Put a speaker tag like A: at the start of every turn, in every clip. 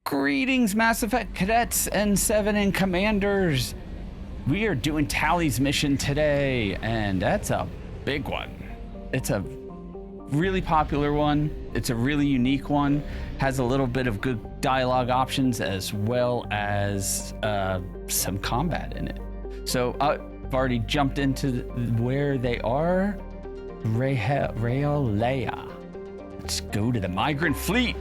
A: Greetings, Mass Effect cadets and 7 and commanders. We are doing Tali's mission today, and that's a big one. It's a really popular one. It's a really unique one. Has a little bit of good dialogue options as well as some combat in it. So I've already jumped into where they are. Revelator. Let's go to the Migrant fleet.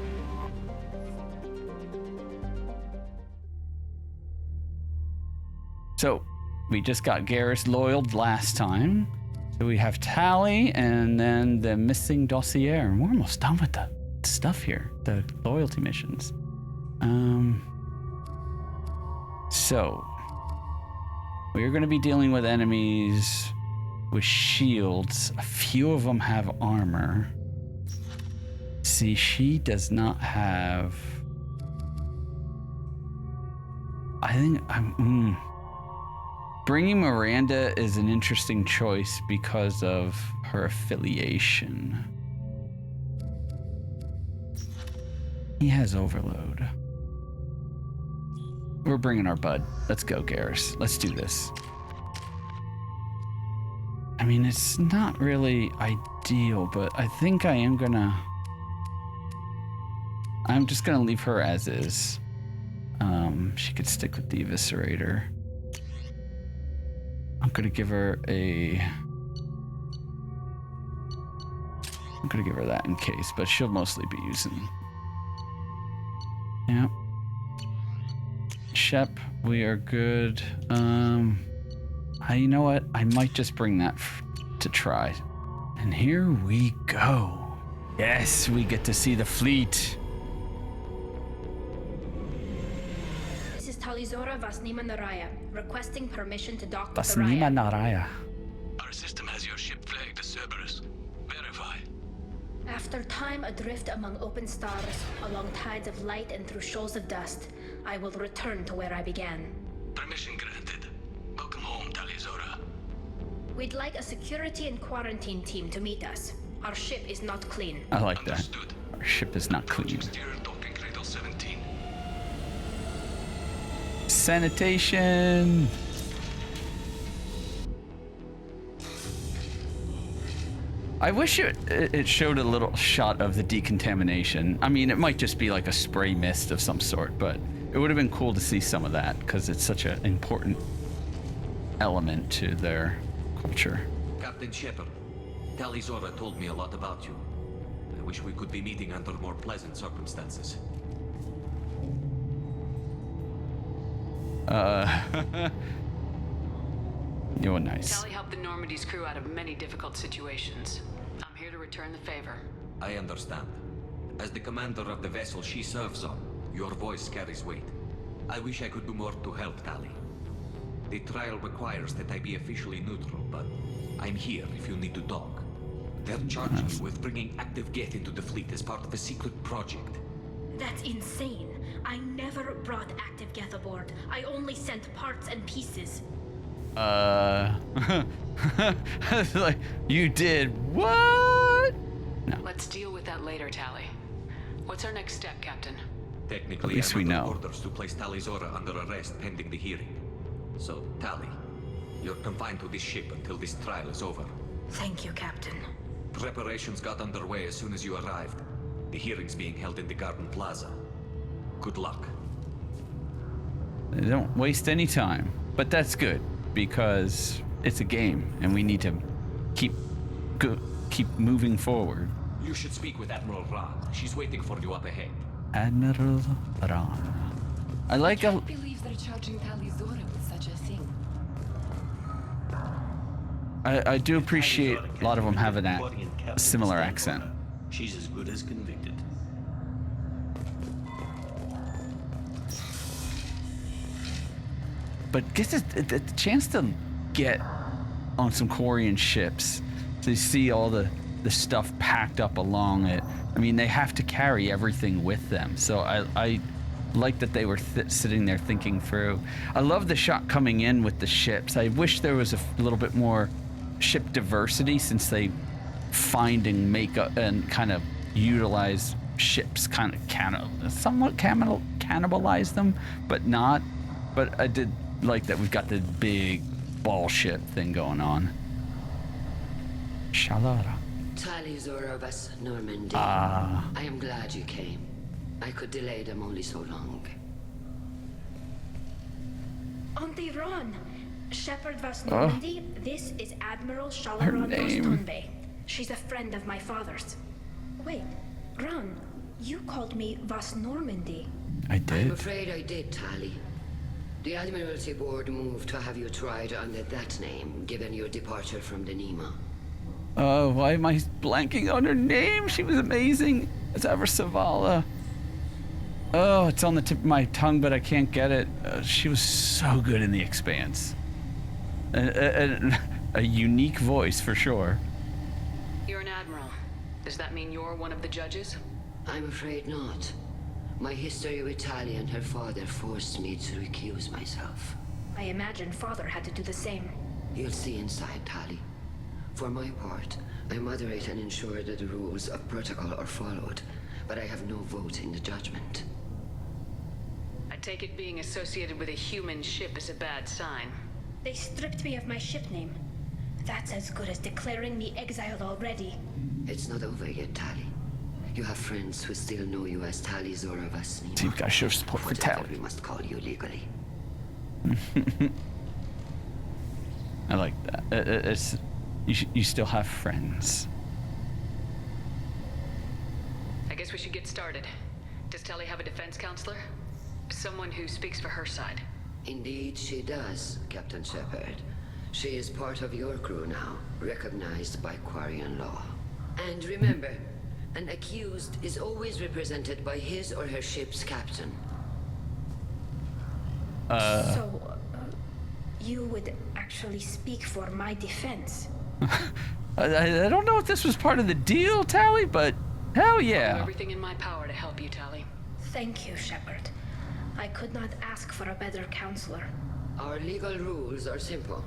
A: So we just got Garrus loyaled last time. So we have Tali and then the missing dossier. And we're almost done with the stuff here, the loyalty missions. So we're going to be dealing with enemies with shields. A few of them have armor. See, she does not have. I think bringing Miranda is an interesting choice because of her affiliation. He has overload. We're bringing our bud. Let's go, Garrus. Let's do this. I mean, it's not really ideal, but I think I'm just gonna leave her as is. She could stick with the Eviscerator. I'm gonna give her that in case, but she'll mostly be using. Yeah. Shep, we are good. You know what? I might just bring that to try. And here we go. Yes, we get to see the fleet.
B: This is Talizora Vasnima Naraya, requesting permission to dock with
A: Vasnima Naraya.
C: Our system has your ship flagged as Cerberus. Verify.
B: After time adrift among open stars, along tides of light and through shoals of dust, I will return to where I began.
C: Permission granted. Welcome home, Talizora.
B: We'd like a security and quarantine team to meet us. Our ship is not clean.
A: I like that.
C: Understood.
A: Our ship is not clean.
C: Steer docking cradle 17.
A: Sanitation. I wish it showed a little shot of the decontamination. I mean, it might just be like a spray mist of some sort, but it would have been cool to see some of that because it's such an important element to their culture.
D: Captain Shepard, Talizora told me a lot about you. I wish we could be meeting under more pleasant circumstances.
A: You're nice.
E: Tali helped the Normandy's crew out of many difficult situations. I'm here to return the favor.
D: I understand. As the commander of the vessel she serves on, your voice carries weight. I wish I could do more to help Tali. The trial requires that I be officially neutral, but I'm here if you need to talk. They're charging me with bringing active Geth into the fleet as part of a secret project.
B: That's insane. I never brought active Geth aboard. I only sent parts and pieces.
A: Like, you did what? No.
E: Let's deal with that later, Tali. What's our next step, Captain?
D: Technically,
A: At least
D: I
A: we
D: got
A: know.
D: orders to place Talizora under arrest pending the hearing. So, Tali, you're confined to this ship until this trial is over.
B: Thank you, Captain.
D: Preparations got underway as soon as you arrived. The hearing's being held in the Garden Plaza. Good luck.
A: They don't waste any time, but that's good because it's a game and we need to keep moving forward.
D: You should speak with Admiral Ran. She's waiting for you up ahead.
A: Admiral Ran. I like a.
F: can't believe they're charging Talizora with such a thing.
A: I do appreciate a lot of them having that similar accent.
G: She's as good as convicted.
A: But gets the chance to get on some Quarian ships, so you see all the stuff packed up along it. I mean, they have to carry everything with them. So I like that they were sitting there thinking through. I love the shot coming in with the ships. I wish there was a little bit more ship diversity since they find and make and kind of utilize ships somewhat cannibalize them, but not. But I did like that we've got the big ball ship thing going on. Shalara.
F: Tali Zorovas Normandy.
A: Ah.
F: I am glad you came. I could delay them only so long.
B: Auntie Ron, Shepard Vas Normandy, this is Admiral Shalaron
A: name.
B: Dostonbe. She's a friend of my father's. Wait, Ron, you called me Vas Normandy.
A: I
F: I'm
A: did.
F: afraid I did, Tali. The Admiralty Board moved to have you tried under that name, given your departure from the Nima.
A: Oh, why am I blanking on her name? She was amazing. It's Ever Savala. Oh, it's on the tip of my tongue, but I can't get it. She was so good in The Expanse. A unique voice, for sure.
E: You're an admiral. Does that mean you're one of the judges?
F: I'm afraid not. My history with Tali and her father forced me to recuse myself.
B: I imagine father had to do the same.
F: You'll see inside, Tali. For my part, I moderate and ensure that the rules of protocol are followed, but I have no vote in the judgment.
E: I take it being associated with a human ship is a bad sign.
B: They stripped me of my ship name. That's as good as declaring me exiled already.
F: It's not over yet, Tali. You have friends who still know you as Tali Zora Vasnima.
A: So you've got to show support for
F: Whatever
A: Tali.
F: we must call you legally.
A: I like that. You still have friends.
E: I guess we should get started. Does Tali have a defense counselor? Someone who speaks for her side.
F: Indeed, she does, Captain Shepard. She is part of your crew now, recognized by Quarian law. And remember, an accused is always represented by his or her ship's captain.
B: So, you would actually speak for my defense?
A: I don't know if this was part of the deal, Tali, but hell
E: I'll do
A: yeah.
E: everything in my power to help you, Tali.
B: Thank you, Shepard. I could not ask for a better counselor.
F: Our legal rules are simple.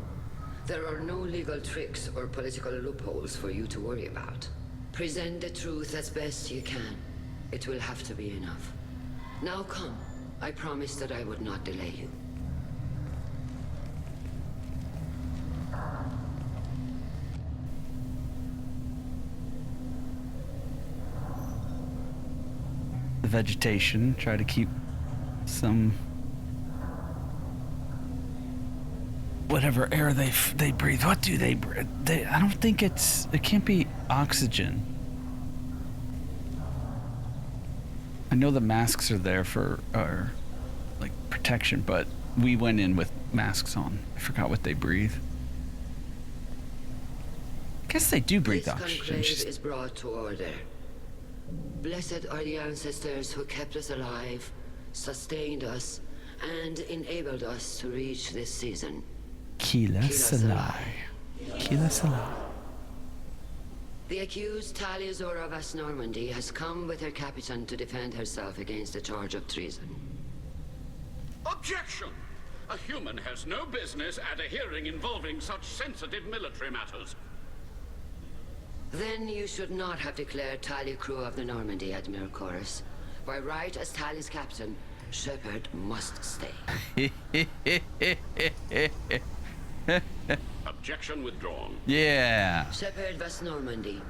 F: There are no legal tricks or political loopholes for you to worry about. Present the truth as best you can. It will have to be enough. Now come. I promised that I would not delay you.
A: The vegetation, try to keep some whatever air they breathe. What do they breathe? I don't think it can't be oxygen. I know the masks are there for like protection, but we went in with masks on. I forgot what they breathe. I guess they do breathe
F: This
A: oxygen.
F: conclave is brought to order. Blessed are the ancestors who kept us alive, sustained us, and enabled us to reach this season.
A: Kila Salai. Kila Salai.
F: The accused Tali Zora Vas Normandy has come with her captain to defend herself against the charge of treason.
H: Objection! A human has no business at a hearing involving such sensitive military matters.
F: Then you should not have declared Tali crew of the Normandy, Admiral Chorus. By right as Tali's captain, Shepard must stay.
H: Objection withdrawn.
A: Yeah.
F: Shepard Vas Normandy,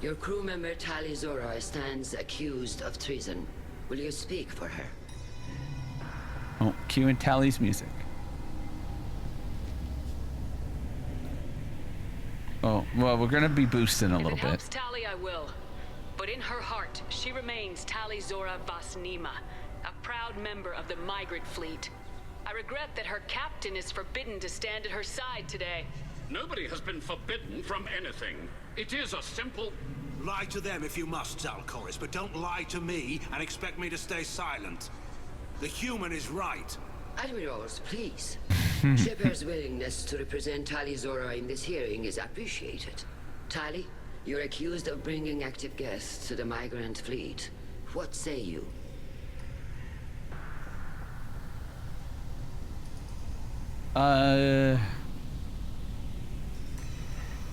F: your crew member Tali Zora stands accused of treason. Will you speak for her?
A: Oh, cue and Tali's music. Oh, well, we're gonna be boosting a little
E: If it
A: bit.
E: helps Tali, I will. But in her heart, she remains Tali Zora Vasnima, a proud member of the Migrant fleet. I regret that her captain is forbidden to stand at her side today.
H: Nobody has been forbidden from anything. It is a simple...
G: Lie to them if you must, Zalcoris, but don't lie to me and expect me to stay silent. The human is right.
F: Admirals, please. Shepard's willingness to represent Tali Zora in this hearing is appreciated. Tali, you're accused of bringing active guests to the Migrant fleet. What say you?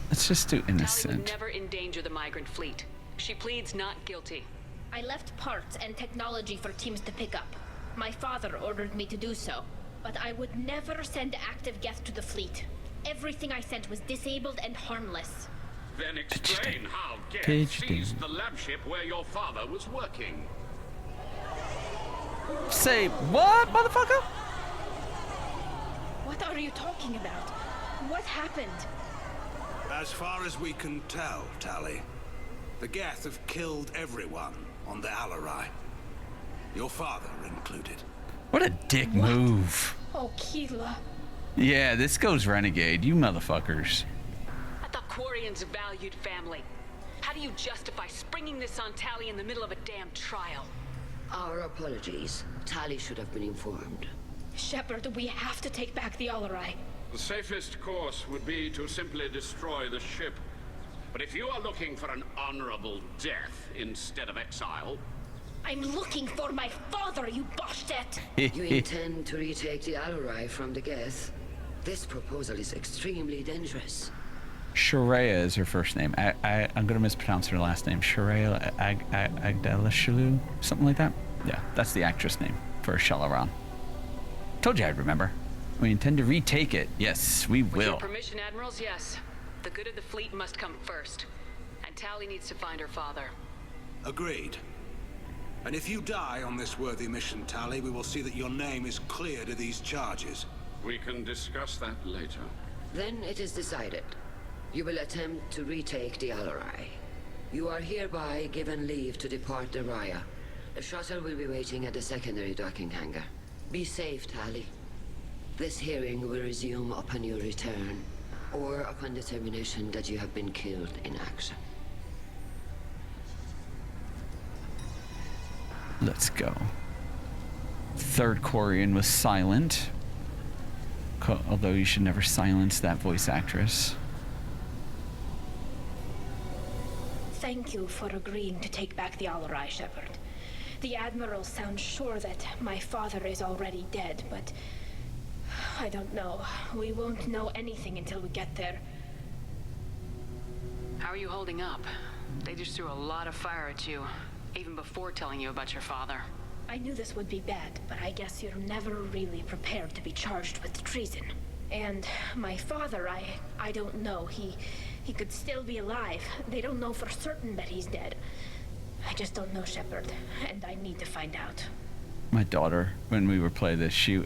A: Let's just do
E: Tali would
A: innocent.
E: never endanger the Migrant fleet. She pleads not guilty.
B: I left parts and technology for teams to pick up. My father ordered me to do so, but I would never send active Geth to the fleet. Everything I sent was disabled and harmless.
H: Then explain how Geth seized the lab ship where your father was working.
A: Say what, motherfucker?
B: What are you talking about? What happened?
G: As far as we can tell, Tali, the Geth have killed everyone on the Alarei. Your father included.
A: What a dick move.
B: Oh, Keela.
A: Yeah, this goes renegade, you motherfuckers.
E: I thought Quarian's a valued family. How do you justify springing this on Tali in the middle of a damn trial?
F: Our apologies. Tali should have been informed.
B: Shepard, we have to take back the Alarei.
H: The safest course would be to simply destroy the ship. But if you are looking for an honorable death instead of exile...
B: I'm looking for my father, you bastet!
F: You intend to retake the Alarei from the Geth? This proposal is extremely dangerous.
A: Sharia is her first name. I'm gonna mispronounce her last name. Sharia Agdalashalu, something like that. Yeah, that's the actress name for Shalaran. Told you I'd remember. We intend to retake it. Yes, we
E: With
A: will.
E: your permission, Admirals, yes. The good of the fleet must come first. And Tali needs to find her father.
G: Agreed. And if you die on this worthy mission, Tali, we will see that your name is cleared of these charges.
H: We can discuss that later.
F: Then it is decided. You will attempt to retake the Alarei. You are hereby given leave to depart the Raya. The shuttle will be waiting at the secondary docking hangar. Be safe, Tali. This hearing will resume upon your return, or upon determination that you have been killed in action.
A: Let's go. Third Quarian was silent. Although you should never silence that voice actress.
B: Thank you for agreeing to take back the Alarei, Shepard. The Admiral sounds sure that my father is already dead, but... I don't know. We won't know anything until we get there.
E: How are you holding up? They just threw a lot of fire at you, even before telling you about your father.
B: I knew this would be bad, but I guess you're never really prepared to be charged with treason. And my father, I don't know. He could still be alive. They don't know for certain that he's dead. I just don't know, Shepard, and I need to find out.
A: My daughter, when we were playing this, she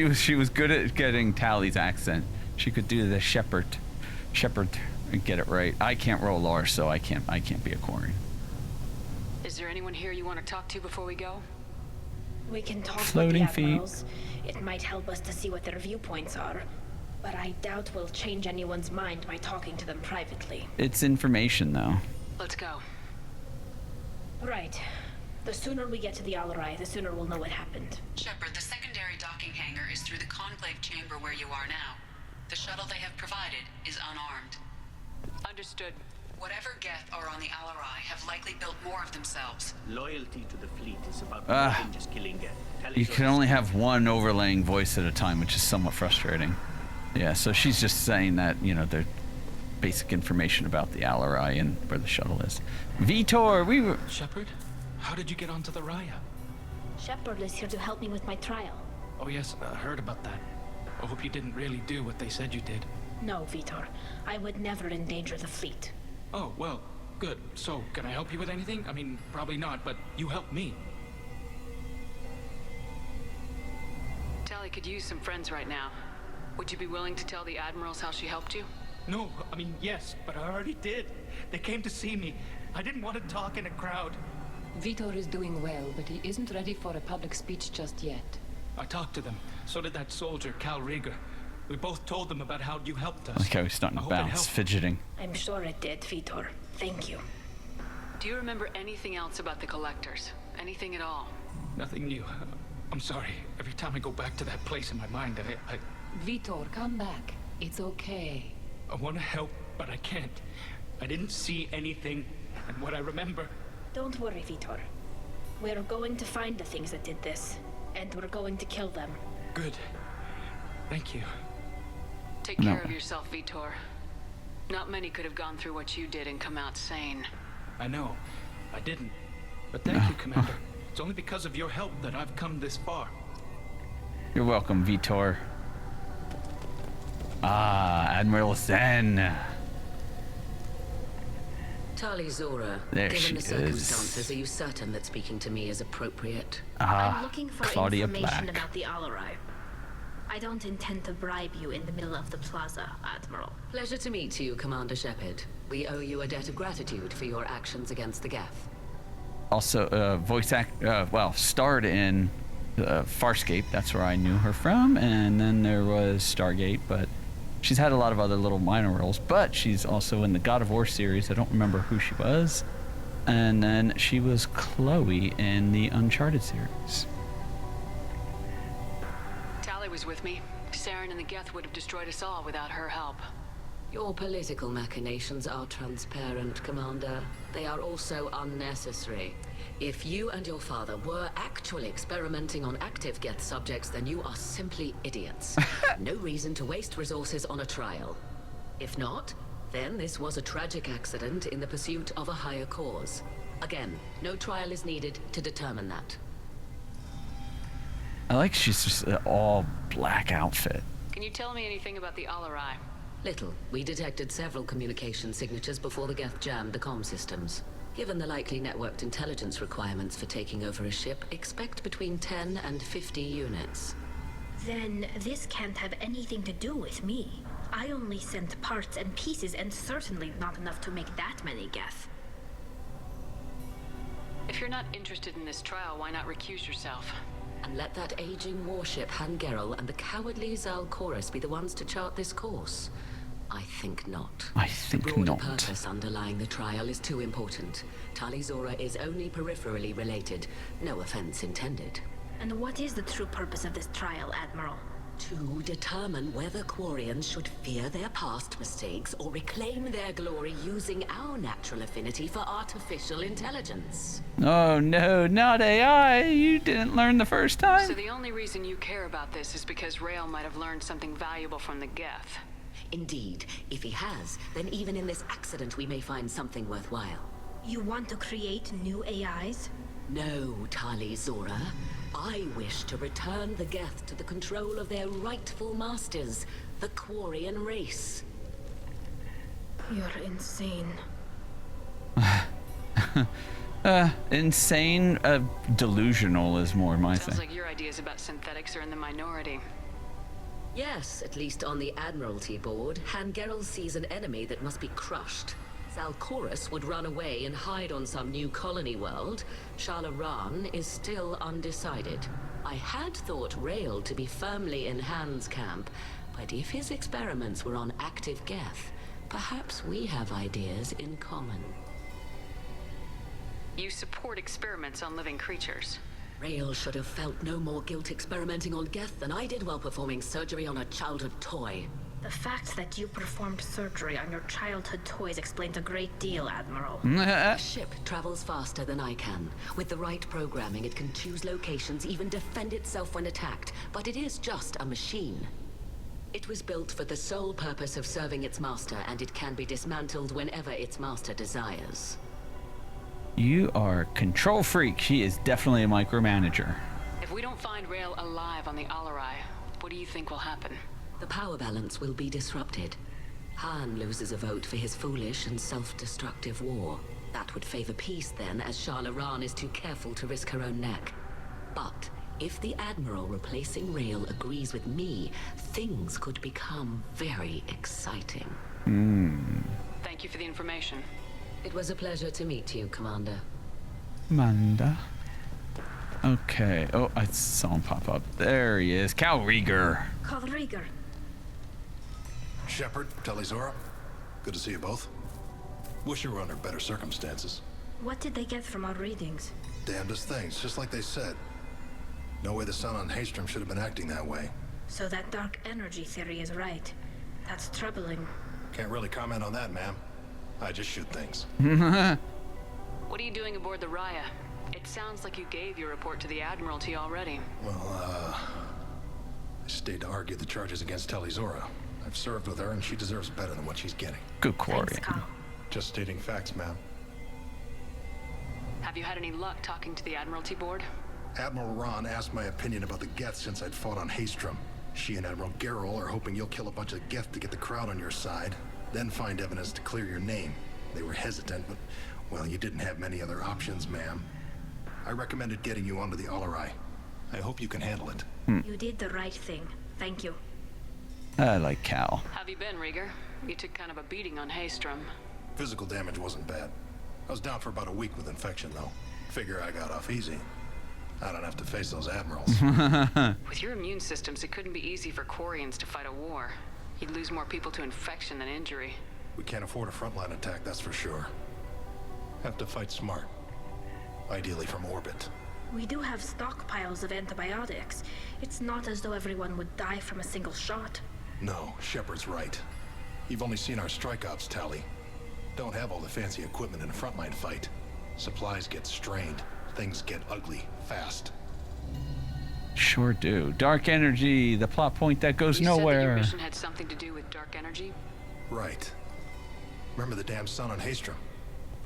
A: was good at getting Tali's accent. She could do the Shepard and get it right. I can't roll R, so I can't be a Quarian.
E: Is there anyone here you want to talk to before we go?
B: We can talk
A: Floating
B: with the
A: feet.
B: Admirals. It might help us to see what their viewpoints are. But I doubt we'll change anyone's mind by talking to them privately.
A: It's information, though.
E: Let's go.
B: Right. The sooner we get to the Alarei, the sooner we'll know what happened.
I: Shepard, the secondary docking hangar is through the conclave chamber where you are now. The shuttle they have provided is unarmed.
E: Understood.
I: Whatever Geth are on the Alarei have likely built more of themselves.
J: Loyalty to the fleet is about more than just killing Geth.
A: You can only have one overlaying voice at a time, which is somewhat frustrating. Yeah, so she's just saying that, you know, the basic information about the Alarei and where the shuttle is. Vitor, we were...
K: Shepard, how did you get onto the Raya?
B: Shepard is here to help me with my trial.
K: Oh yes, I heard about that. I hope you didn't really do what they said you did.
B: No, Vitor. I would never endanger the fleet.
K: Oh, well, good. So, can I help you with anything? I mean, probably not, but you helped me.
E: Tali could use some friends right now. Would you be willing to tell the Admirals how she helped you?
K: No, I mean, yes, but I already did. They came to see me. I didn't want to talk in a crowd.
L: Vitor is doing well, but he isn't ready for a public speech just yet.
K: I talked to them. So did that soldier, Cal Rieger. We both told them about how you helped us.
A: Like how he's starting to bounce, fidgeting.
B: I'm sure it did, Vitor. Thank you.
E: Do you remember anything else about the Collectors? Anything at all?
K: Nothing new. I'm sorry. Every time I go back to that place in my mind, I
L: Vitor, come back. It's okay.
K: I want to help, but I can't. I didn't see anything, and what I remember...
B: Don't worry, Vitor. We're going to find the things that did this, and we're going to kill them.
K: Good. Thank you.
E: Take care of yourself, Vitor. Not many could have gone through what you did and come out sane.
K: I know. I didn't. But thank you, Commander. It's only because of your help that I've come this far.
A: You're welcome, Vitor. Ah, Admiral Zen.
F: Tali Zora,
A: There
F: given
A: she
F: the
A: is.
F: circumstances, are you certain that speaking to me is appropriate?
B: I'm looking for
A: Claudia
B: information
A: Black.
B: about the Alarei. I don't intend to bribe you in the middle of the plaza, Admiral.
F: Pleasure to meet you, Commander Shepard. We owe you a debt of gratitude for your actions against the Geth.
A: Also, starred in Farscape. That's where I knew her from. And then there was Stargate, but she's had a lot of other little minor roles. But she's also in the God of War series. I don't remember who she was. And then she was Chloe in the Uncharted series.
E: Tali was with me. Saren and the Geth would have destroyed us all without her help.
F: Your political machinations are transparent, Commander. They are also unnecessary. If you and your father were actually experimenting on active Geth subjects, then you are simply idiots. No reason to waste resources on a trial. If not, then this was a tragic accident in the pursuit of a higher cause. Again, no trial is needed to determine that.
A: I like she's just an all black outfit.
E: Can you tell me anything about the Alarei?
F: Little. We detected several communication signatures before the Geth jammed the comm systems. Given the likely networked intelligence requirements for taking over a ship, expect between 10 and 50 units.
B: Then this can't have anything to do with me. I only sent parts and pieces, and certainly not enough to make that many Geth.
E: If you're not interested in this trial, why not recuse yourself?
F: And let that aging warship Hangerel and the cowardly Zalcorus be the ones to chart this course? I think not.
A: I think
F: the broader
A: not.
F: purpose underlying the trial is too important. Tali Zora is only peripherally related. No offense intended.
B: And what is the true purpose of this trial, Admiral?
F: To determine whether Quarians should fear their past mistakes or reclaim their glory using our natural affinity for artificial intelligence.
A: Oh no, not AI! You didn't learn the first time?
E: So the only reason you care about this is because Rael might have learned something valuable from the Geth.
F: Indeed. If he has, then even in this accident we may find something worthwhile.
B: You want to create new AIs?
F: No, Tali Zora. I wish to return the Geth to the control of their rightful masters, the Quarian race.
B: You're insane.
A: Insane, delusional is more my thing.
E: Sounds like your ideas about synthetics are in the minority.
F: Yes, at least on the Admiralty board, Hangerel sees an enemy that must be crushed. Zalcorus would run away and hide on some new colony world. Shalaran is still undecided. I had thought Rael to be firmly in Han's camp, but if his experiments were on active Geth, perhaps we have ideas in common.
E: You support experiments on living creatures.
F: Rael should have felt no more guilt experimenting on Geth than I did while performing surgery on a childhood toy.
B: The fact that you performed surgery on your childhood toys explains a great deal, Admiral.
F: A ship travels faster than I can. With the right programming, it can choose locations, even defend itself when attacked. But it is just a machine. It was built for the sole purpose of serving its master, and it can be dismantled whenever its master desires.
A: You are a control freak. She is definitely a micromanager.
E: If we don't find Rael alive on the Alarei, what do you think will happen?
F: The power balance will be disrupted. Han loses a vote for his foolish and self-destructive war. That would favor peace then, as Shalaran is too careful to risk her own neck. But if the Admiral replacing Rael agrees with me, things could become very exciting.
E: Thank you for the information.
F: It was a pleasure to meet you, Commander.
A: Amanda. Okay. Oh, I saw him pop up. There he is. Cal Rieger.
B: Cal Rieger.
M: Shepard, Tali Zora. Good to see you both. Wish you were under better circumstances.
B: What did they get from our readings?
M: Damnedest things, just like they said. No way the sun on Haystrom should have been acting that way.
B: So that dark energy theory is right. That's troubling.
M: Can't really comment on that, ma'am. I just shoot things.
E: What are you doing aboard the Raya? It sounds like you gave your report to the Admiralty already.
M: Well, I stayed to argue the charges against Tali Zora. I've served with her, and she deserves better than what she's getting.
A: Good Quarian.
B: Thanks, Cal.
M: Just stating facts, ma'am.
E: Have you had any luck talking to the Admiralty Board?
M: Admiral Ron asked my opinion about the Geth since I'd fought on Haestrom. She and Admiral Gerrel are hoping you'll kill a bunch of Geth to get the crowd on your side, then find evidence to clear your name. They were hesitant, but, well, you didn't have many other options, ma'am. I recommended getting you onto the Alarei. I hope you can handle it.
B: You did the right thing. Thank you.
A: I like Cal.
E: How have you been, Rieger? You took kind of a beating on Haestrom.
M: Physical damage wasn't bad. I was down for about a week with infection, though. Figure I got off easy. I don't have to face those admirals.
E: With your immune systems, it couldn't be easy for Quarians to fight a war. You'd lose more people to infection than injury.
M: We can't afford a frontline attack, that's for sure. Have to fight smart. Ideally from orbit.
B: We do have stockpiles of antibiotics. It's not as though everyone would die from a single shot.
M: No, Shepard's right. You've only seen our strike ops, Tali. Don't have all the fancy equipment in a frontline fight. Supplies get strained. Things get ugly, fast.
A: Sure do. Dark energy, the plot point that goes nowhere.
E: You said that your mission had something to do with dark energy?
M: Right. Remember the damn sun on Haestrom?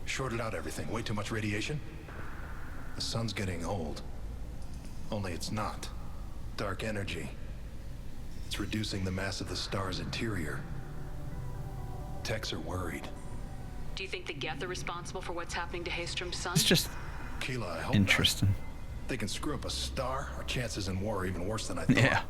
M: Shorted out everything. Way too much radiation? The sun's getting old. Only it's not. Dark energy. It's reducing the mass of the star's interior. Techs are worried.
E: Do you think the Geth are responsible for what's happening to Haestrom's sun?
A: It's just
M: Keela, I hope
A: interesting.
M: Not. They can screw up a star. Our chances in war are even worse than I thought.
A: Yeah.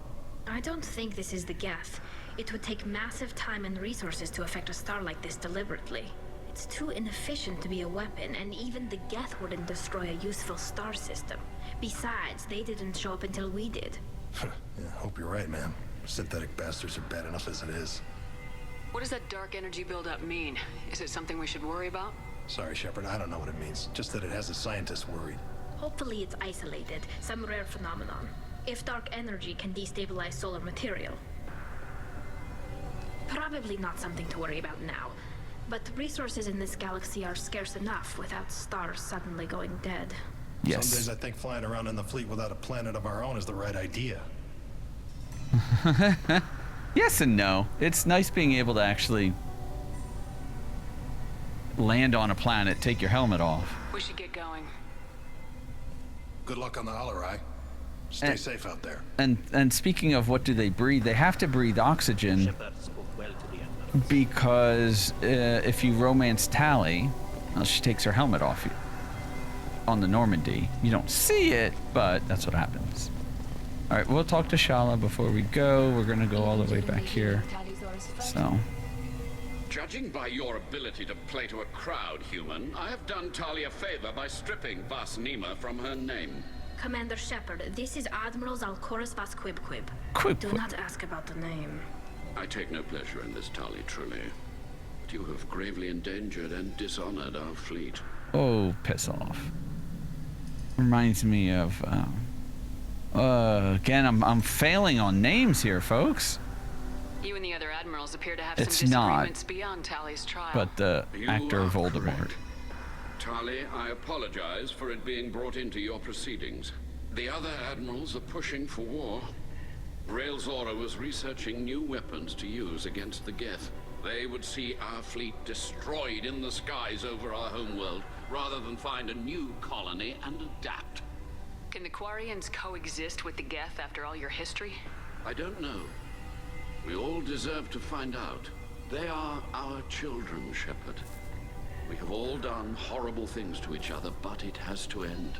B: I don't think this is the Geth. It would take massive time and resources to affect a star like this deliberately. It's too inefficient to be a weapon, and even the Geth wouldn't destroy a useful star system. Besides, they didn't show up until we did.
M: Yeah, hope you're right, man. Synthetic bastards are bad enough as it is.
E: What does that dark energy buildup mean? Is it something we should worry about?
M: Sorry, Shepard, I don't know what it means. Just that it has the scientists worried.
B: Hopefully it's isolated, some rare phenomenon. If dark energy can destabilize solar material. Probably not something to worry about now. But resources in this galaxy are scarce enough without stars suddenly going dead.
A: Yes.
M: Some days I think flying around in the fleet without a planet of our own is the right idea.
A: Yes and no. It's nice being able to actually land on a planet, take your helmet off.
E: We should get going.
M: Good luck on the Alarei. Stay safe out there.
A: And speaking of what do they breathe, they have to breathe oxygen
J: Shepard spoke well to the Admiral.
A: because if you romance Tali, well, she takes her helmet off on the Normandy. You don't see it, but that's what happens. All right, we'll talk to Shala before we go. We're gonna go all the way back here. So.
H: Judging by your ability to play to a crowd, human, I have done Tali a favor by stripping Vas Nima from her name.
B: Commander Shepard, this is Admiral Zalcorus Vas Quib. Do not ask about the name.
H: I take no pleasure in this, Tali, truly. But you have gravely endangered and dishonored our fleet.
A: Oh, piss off. Reminds me of, again, I'm failing on names here, folks.
E: You and the other admirals appear to have
A: It's
E: some
A: not,
E: disagreements beyond Tali's trial.
A: but the actor of Voldemort.
H: Correct. Tali, I apologize for it being brought into your proceedings. The other admirals are pushing for war. Rael Zora was researching new weapons to use against the Geth. They would see our fleet destroyed in the skies over our homeworld, rather than find a new colony and adapt.
E: Can the Quarians coexist with the Geth after all your history?
H: I don't know. We all deserve to find out. They are our children, Shepard. We have all done horrible things to each other, but it has to end.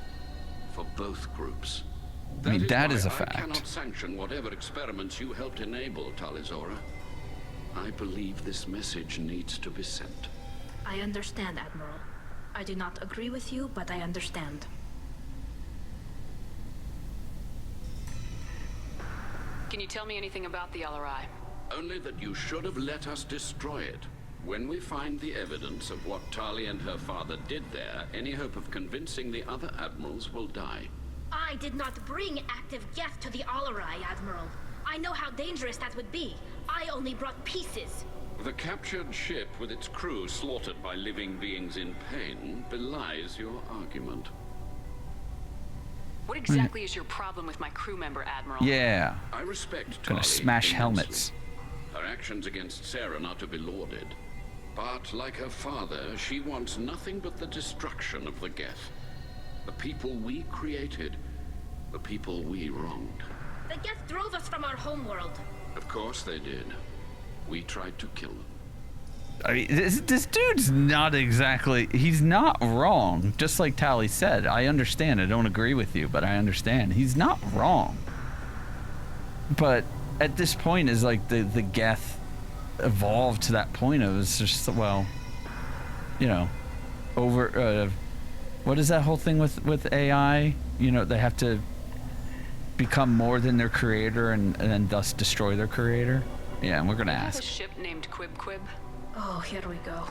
H: For both groups.
A: I mean, that is a
H: why
A: fact.
H: I cannot sanction whatever experiments you helped enable, Tali Zora. I believe this message needs to be sent.
B: I understand, Admiral. I do not agree with you, but I understand.
E: Can you tell me anything about the Alarei?
H: Only that you should have let us destroy it. When we find the evidence of what Tali and her father did there, any hope of convincing the other admirals will die.
B: I did not bring active Geth to the Alarei, Admiral. I know how dangerous that would be. I only brought pieces.
H: The captured ship with its crew slaughtered by living beings in pain belies your argument.
E: What exactly is your problem with my crew member, Admiral?
A: Yeah.
H: I respect
A: Gonna
H: Tali
A: smash
H: immensely.
A: helmets.
H: Her actions against Saren are to be lauded. But like her father, she wants nothing but the destruction of the Geth. The people we created. The people we wronged.
B: The Geth drove us from our homeworld.
H: Of course they did. We tried to kill them.
A: I mean, this dude's not exactly... He's not wrong. Just like Tali said, I understand. I don't agree with you, but I understand. He's not wrong. But at this point, is like the Geth evolved to that point of it's just, well, you know, over... what is that whole thing with AI? You know, they have to become more than their creator and thus destroy their creator? Yeah, and we're going to ask.
E: A ship named Quib.
B: Oh, here we go.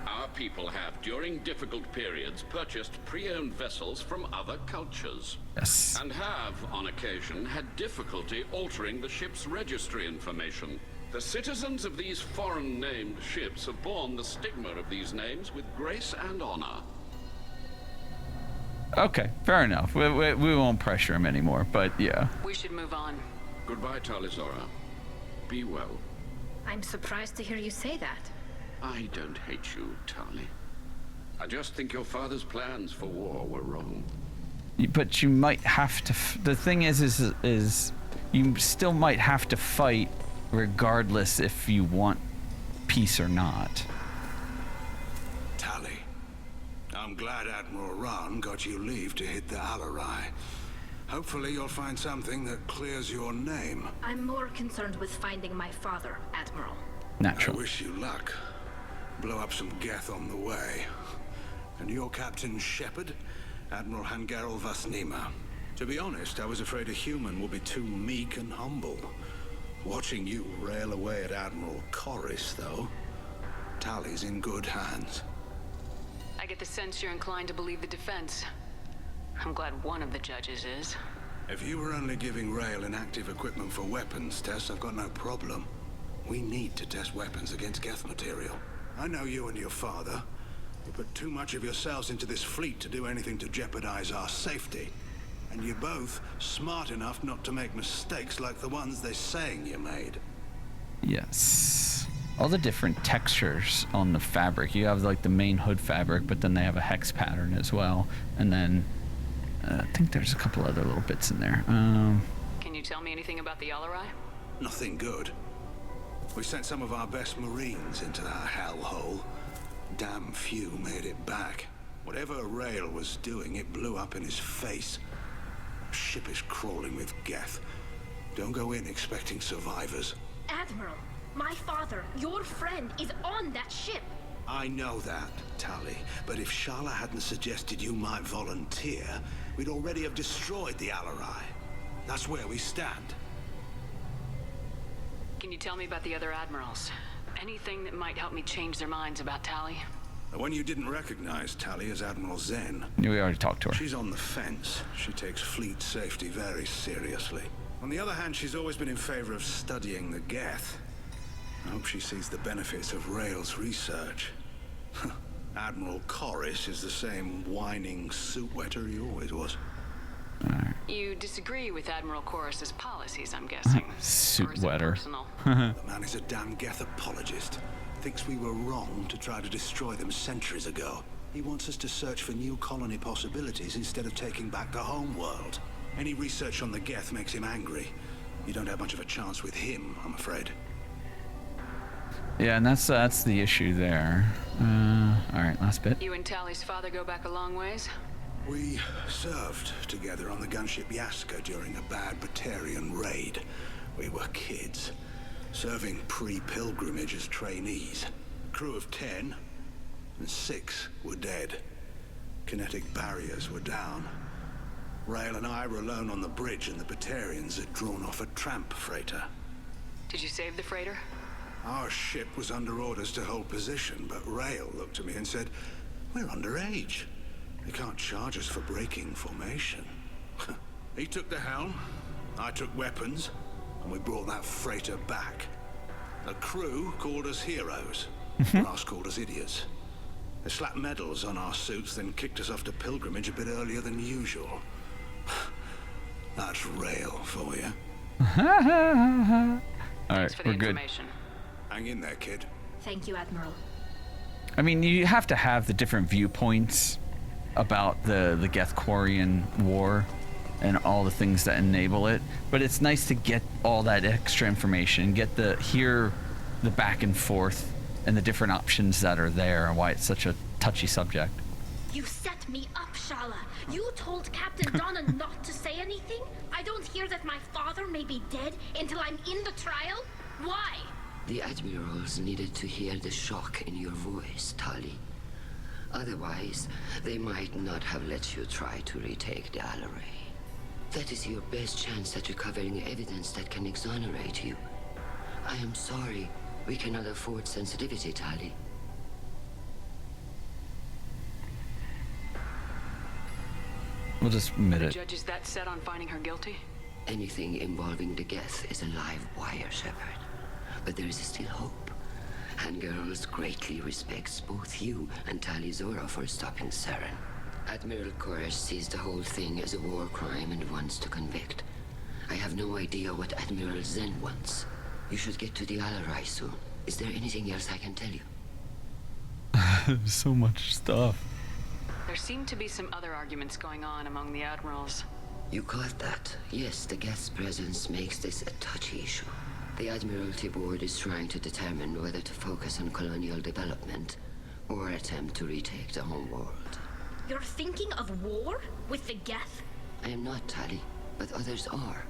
H: Our people have, during difficult periods, purchased pre-owned vessels from other cultures.
A: Yes.
H: And have, on occasion, had difficulty altering the ship's registry information. The citizens of these foreign-named ships have borne the stigma of these names with grace and honor.
A: Okay, fair enough. We won't pressure him anymore, but yeah.
E: We should move on.
H: Goodbye, Tali Zora. Be well.
B: I'm surprised to hear you say that.
H: I don't hate you, Tali. I just think your father's plans for war were wrong.
A: But you might have to... The thing is you still might have to fight regardless if you want peace or not.
G: Tali, I'm glad Admiral Ron got you leave to hit the Alarei. Hopefully you'll find something that clears your name.
B: I'm more concerned with finding my father, Admiral.
A: Natural.
G: I wish you luck. Blow up some Geth on the way. And your Captain Shepard, Admiral Vanguard Vasnima. To be honest, I was afraid a human would be too meek and humble. Watching you rail away at Admiral Corris, though, Tali's in good hands.
E: I get the sense you're inclined to believe the defense. I'm glad one of the judges is.
G: If you were only giving Rail inactive equipment for weapons tests, I've got no problem. We need to test weapons against Geth material. I know you and your father. You put too much of yourselves into this fleet to do anything to jeopardize our safety. And you're both smart enough not to make mistakes like the ones they're saying you made.
A: Yes. All the different textures on the fabric. You have like the main hood fabric, but then they have a hex pattern as well. And then I think there's a couple other little bits in there.
E: Can you tell me anything about the Alarei?
G: Nothing good. We sent some of our best Marines into that hellhole. Damn few made it back. Whatever Rail was doing, it blew up in his face. The ship is crawling with Geth. Don't go in expecting survivors.
B: Admiral, my father, your friend, is on that ship.
G: I know that, Tali, but if Shala hadn't suggested you might volunteer, we'd already have destroyed the Alarei. That's where we stand.
E: Can you tell me about the other admirals? Anything that might help me change their minds about Tali?
G: The one you didn't recognize, Tali, is Admiral Zen.
A: We already talked to her.
G: She's on the fence. She takes fleet safety very seriously. On the other hand, she's always been in favor of studying the Geth. I hope she sees the benefits of Rail's research. Admiral Corris is the same whining suit wetter he always was.
E: You disagree with Admiral Corris's policies, I'm guessing.
A: Suit wetter.
G: The man is a damn Geth apologist. Thinks we were wrong to try to destroy them centuries ago. He wants us to search for new colony possibilities instead of taking back the home world. Any research on the Geth makes him angry. You don't have much of a chance with him, I'm afraid.
A: Yeah, and that's the issue there. All right, last bit.
E: You and Tali's father go back a long ways?
G: We served together on the gunship Yaska during a bad Batarian raid. We were kids, serving pre-pilgrimage as trainees. Crew of 10, and 6 were dead. Kinetic barriers were down. Rail and I were alone on the bridge, and the Batarians had drawn off a tramp freighter.
E: Did you save the freighter?
G: Our ship was under orders to hold position, but Rail looked at me and said, "We're underage. They can't charge us for breaking formation." He took the helm, I took weapons, and we brought that freighter back. The crew called us heroes. Brass called us idiots. They slapped medals on our suits, then kicked us off to pilgrimage a bit earlier than usual. That's Rail for you.
A: Alright, we're good.
G: Hang in there, kid.
B: Thank you, Admiral.
A: I mean, you have to have the different viewpoints about the Geth Quarian war and all the things that enable it, but it's nice to get all that extra information, hear the back and forth and the different options that are there and why it's such a touchy subject.
B: You set me up, Shala. You told Captain Donna not to say anything? I don't hear that my father may be dead until I'm in the trial? Why?
F: The admirals needed to hear the shock in your voice, Tali. Otherwise, they might not have let you try to retake the Alarei. That is your best chance at recovering evidence that can exonerate you. I am sorry. We cannot afford sensitivity, Tali.
A: We'll just admit it.
E: The judge is that set on finding her guilty?
F: Anything involving the Geth is a live wire, Shepard. But there is still hope. And Girls greatly respects both you and Tali Zora for stopping Saren. Admiral Koresh sees the whole thing as a war crime and wants to convict. I have no idea what Admiral Zen wants. You should get to the Alarei soon. Is there anything else I can tell you?
A: So much stuff.
E: There seem to be some other arguments going on among the admirals.
F: You caught that? Yes, the Geth's presence makes this a touchy issue. The Admiralty Board is trying to determine whether to focus on colonial development or attempt to retake the home world.
B: You're thinking of war? With the Geth?
F: I am not, Tali, but others are.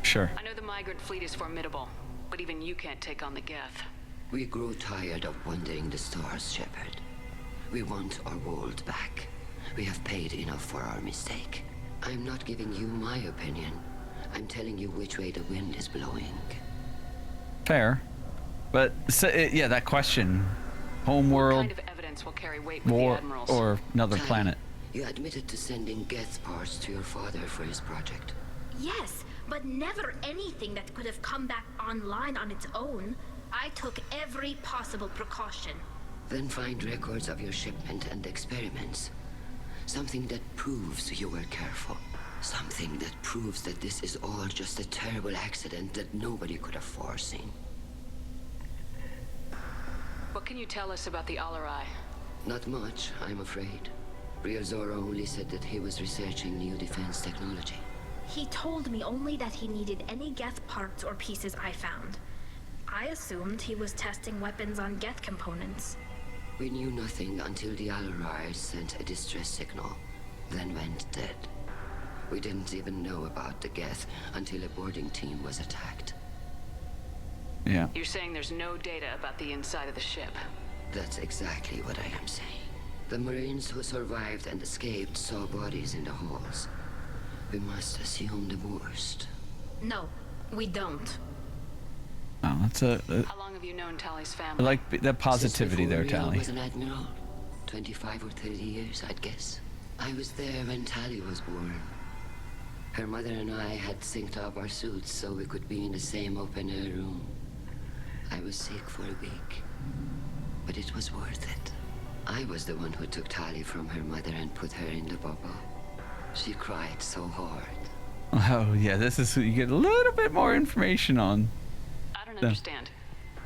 A: Sure.
E: I know the Migrant fleet is formidable, but even you can't take on the Geth.
F: We grow tired of wandering the stars, Shepard. We want our world back. We have paid enough for our mistake. I'm not giving you my opinion. I'm telling you which way the wind is blowing.
A: Fair. But, yeah, that question. Homeworld,
E: what kind of evidence will carry weight with
A: war,
E: the admirals?
A: or another
F: Tali,
A: planet.
F: You admitted to sending Geth parts to your father for his project.
B: Yes, but never anything that could have come back online on its own. I took every possible precaution.
F: Then find records of your shipment and experiments. Something that proves you were careful. Something that proves that this is all just a terrible accident that nobody could have foreseen.
E: What can you tell us about the Alarei?
F: Not much, I'm afraid. Real Zora only said that he was researching new defense technology.
B: He told me only that he needed any Geth parts or pieces I found. I assumed he was testing weapons on Geth components.
F: We knew nothing until the Alarei sent a distress signal, then went dead. We didn't even know about the Geth until a boarding team was attacked.
A: Yeah.
E: You're saying there's no data about the inside of the ship?
F: That's exactly what I am saying. The Marines who survived and escaped saw bodies in the halls. We must assume the worst.
B: No, we don't.
A: Oh, that's a
E: How long have you known Tali's family?
A: I like that positivity there, Tali.
F: I was an admiral. 25 or 30 years, I'd guess. I was there when Tali was born. Her mother and I had synced up our suits so we could be in the same open-air room. I was sick for a week, but it was worth it. I was the one who took Tali from her mother and put her in the bubble. She cried so hard.
A: Oh, yeah, this is you get a little bit more information on.
E: I don't understand.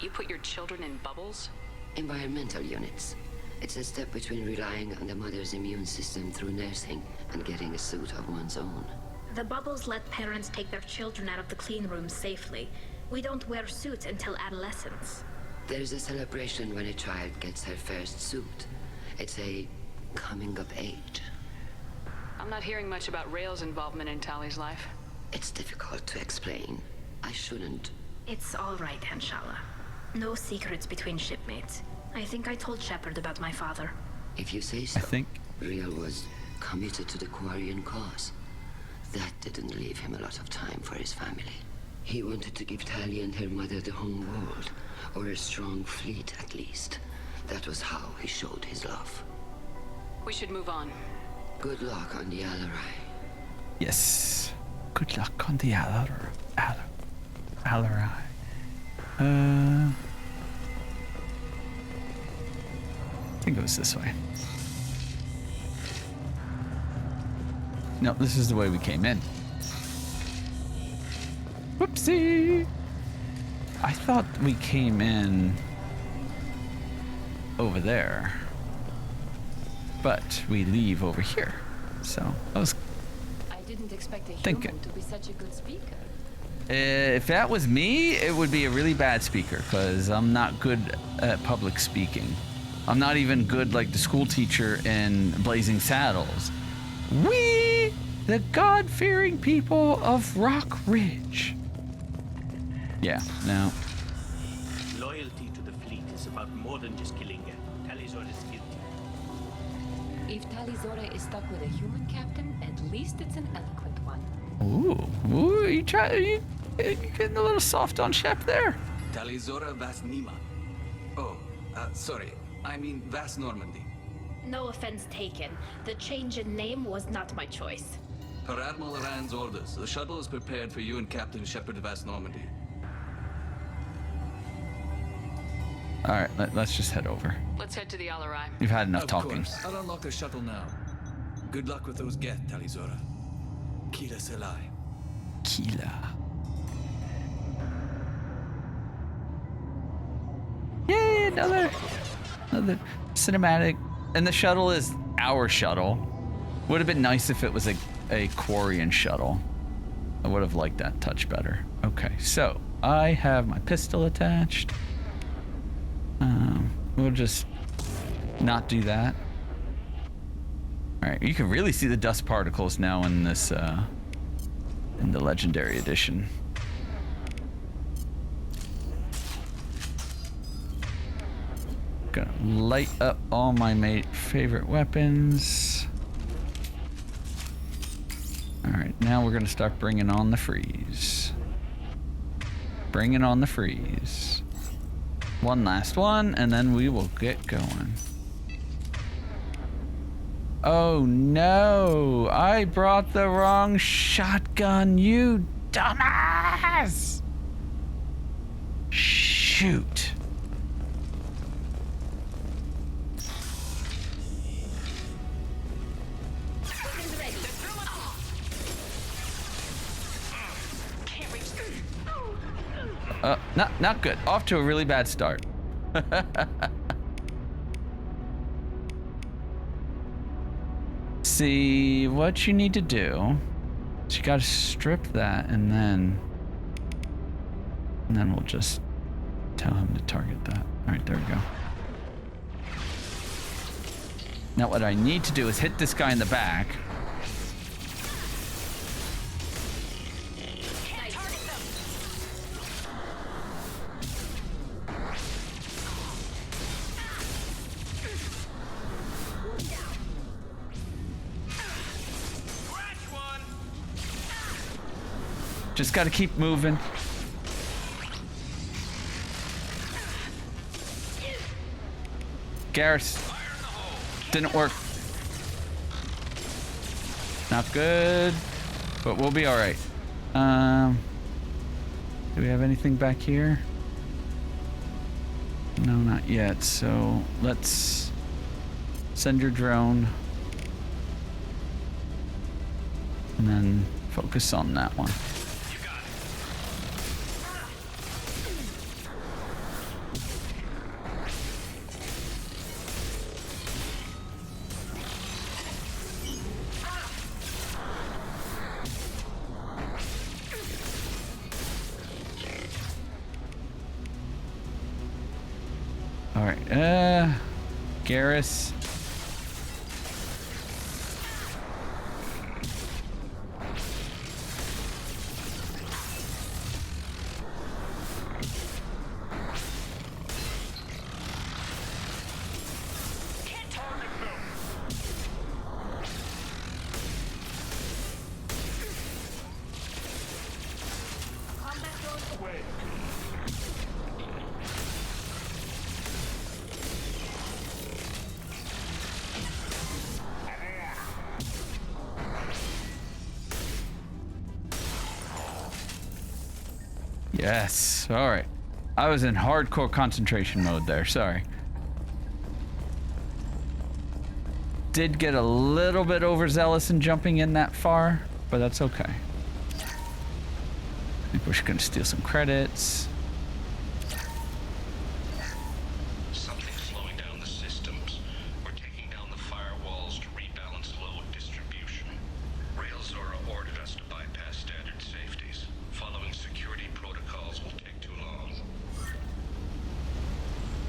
E: You put your children in bubbles?
F: Environmental units. It's a step between relying on the mother's immune system through nursing and getting a suit of one's own.
B: The bubbles let parents take their children out of the clean rooms safely. We don't wear suits until adolescence.
F: There's a celebration when a child gets her first suit. It's a coming of age.
E: I'm not hearing much about Rail's involvement in Tali's life.
F: It's difficult to explain. I shouldn't.
B: It's all right, Anshala. No secrets between shipmates. I think I told Shepard about my father.
F: If you say so.
A: I think
F: Real was committed to the Quarian cause. That didn't leave him a lot of time for his family. He wanted to give Tali and her mother the home world, or a strong fleet at least. That was how he showed his love.
E: We should move on.
F: Good luck on the Alarei.
A: yes. Good luck on the Alarei. I think it was this way. No, this is the way we came in. Whoopsie! I thought we came in over there. But we leave over here. So I was
L: didn't expect a
A: thinking.
L: human to be such a good speaker.
A: If that was me, it would be a really bad speaker because I'm not good at public speaking. I'm not even good like the school teacher in Blazing Saddles. We, the God-fearing people of Rock Ridge. Yeah, no.
J: Loyalty to the fleet is about more than just killing it. Tali Zora is guilty.
L: If Tali Zora is stuck with a human captain, at least it's an eloquent one.
A: Ooh, you getting a little soft on Shep there?
D: Tali Zora Vas Nima. Oh, sorry. I mean Vas Normandy.
B: No offense taken. The change in name was not my choice.
D: Per Admiral Rand's orders, the shuttle is prepared for you and Captain Shepard Vas Normandy.
A: All right, let's just head over.
E: Let's head to the Alarei.
A: You've had enough
D: Of
A: talking.
D: Course. I'll unlock the shuttle now. Good luck with those Geth, Tali Zora. Kila Selai.
A: Kila. Yay, another cinematic. And the shuttle is our shuttle. Would have been nice if it was a Quarian shuttle. I would have liked that touch better. Okay, so I have my pistol attached. We'll just not do that. All right, you can really see the dust particles now in this, in the Legendary Edition. Gonna light up all my favorite weapons. All right, now we're gonna start bringing on the freeze. Bringing on the freeze. One last one, and then we will get going. Oh no, I brought the wrong shotgun, you dumbass! Shoot. Not good. Off to a really bad start. See, what you need to do is you gotta strip that and then we'll just tell him to target that. All right, there we go. Now what I need to do is hit this guy in the back. Just gotta keep moving. Garrus. Didn't work. Not good, but we'll be all right. Do we have anything back here? No, not yet. So let's send your drone and then focus on that one. All right, Garrus. Yes, all right. I was in hardcore concentration mode there, sorry. Did get a little bit overzealous in jumping in that far, but that's okay. I think we're just gonna steal some credits.
C: Something slowing down the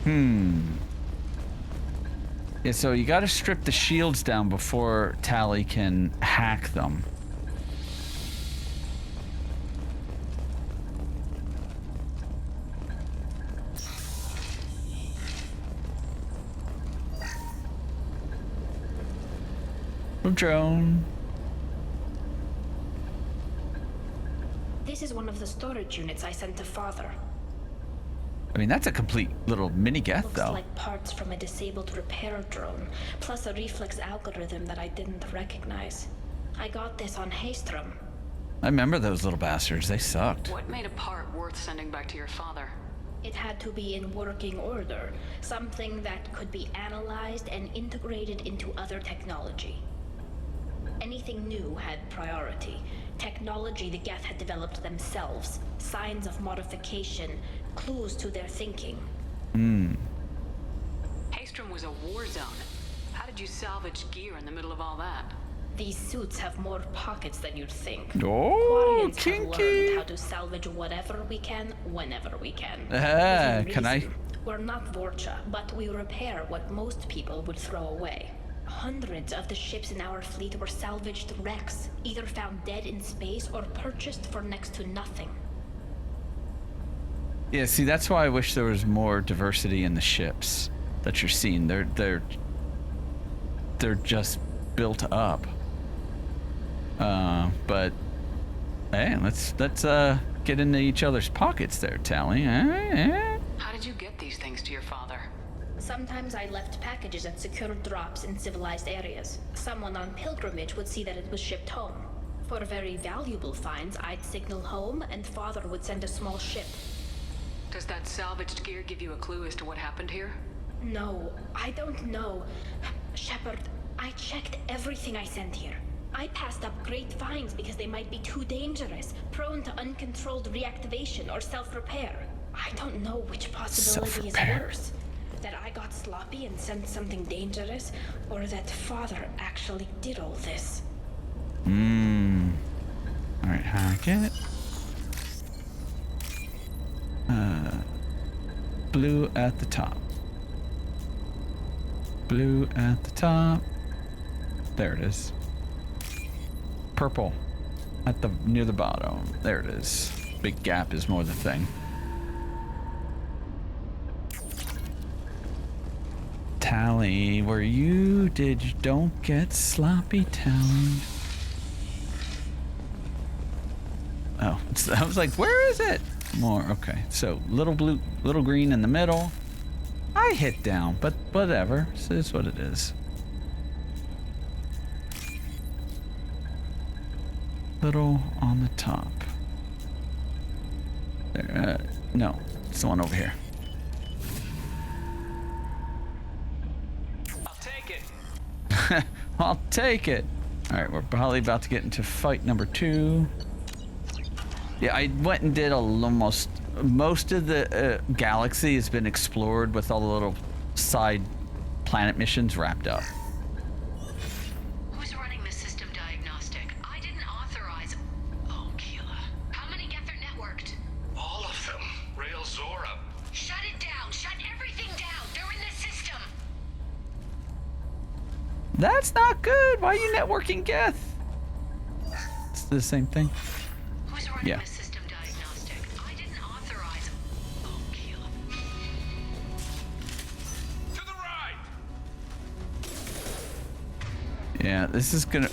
A: Yeah, so you gotta strip the shields down before Tali can hack them. Drone.
B: This is one of the storage units I sent to Father.
A: I mean, that's a complete little mini Geth,
B: Looks
A: though.
B: like parts from a disabled repair drone, plus a reflex algorithm that I didn't recognize. I got this on Haystrom.
A: I remember those little bastards. They sucked.
E: What made a part worth sending back to your father?
B: It had to be in working order, something that could be analyzed and integrated into other technology. Anything new had priority. Technology the Geth had developed themselves, signs of modification, clues to their thinking.
E: Haystrom was a war zone. How did you salvage gear in the middle of all that?
B: These suits have more pockets than you'd think.
A: Oh,
B: Quarians have
A: kinky.
B: learned how to salvage whatever we can, whenever we can.
A: Can I?
B: We're not Vorcha, but we repair what most people would throw away. Hundreds of the ships in our fleet were salvaged wrecks, either found dead in space or purchased for next to nothing.
A: Yeah, see, that's why I wish there was more diversity in the ships that you're seeing. They're just built up. But hey, let's get into each other's pockets there, Tali.
E: How did you get these things to your father?
B: Sometimes I left packages at secure drops in civilized areas. Someone on pilgrimage would see that it was shipped home. For very valuable finds, I'd signal home, and Father would send a small ship.
E: Does that salvaged gear give you a clue as to what happened here?
B: No, I don't know. Shepard, I checked everything I sent here. I passed up great finds because they might be too dangerous, prone to uncontrolled reactivation or self-repair. I don't know which possibility is worse. That I got sloppy and sent something dangerous, or that Father actually did all this.
A: Alright, hack it. Blue at the top. Blue at the top. There it is. Purple at the near the bottom. There it is. Big gap is more the thing. Tali, where you don't get sloppy, Tali. Oh, I was like, where is it? More, okay. So little blue, little green in the middle. I hit down, but whatever. This is what it is. Little on the top. There, no, it's the one over here. I'll take it. All right, we're probably about to get into fight number 2. Yeah, I went and did most of the galaxy has been explored with all the little side planet missions wrapped up.
I: Who's running the system diagnostic? I didn't authorize. Oh, Keela. How many Geth are networked?
C: All of them. Rail Zora.
I: Shut it down. Shut everything down. They're in the system.
A: That's not good. Why are you networking Geth? It's the same thing.
I: Who's running the system diagnostic? I didn't authorize. Oh, Keela.
C: To the right.
A: Yeah, this is gonna.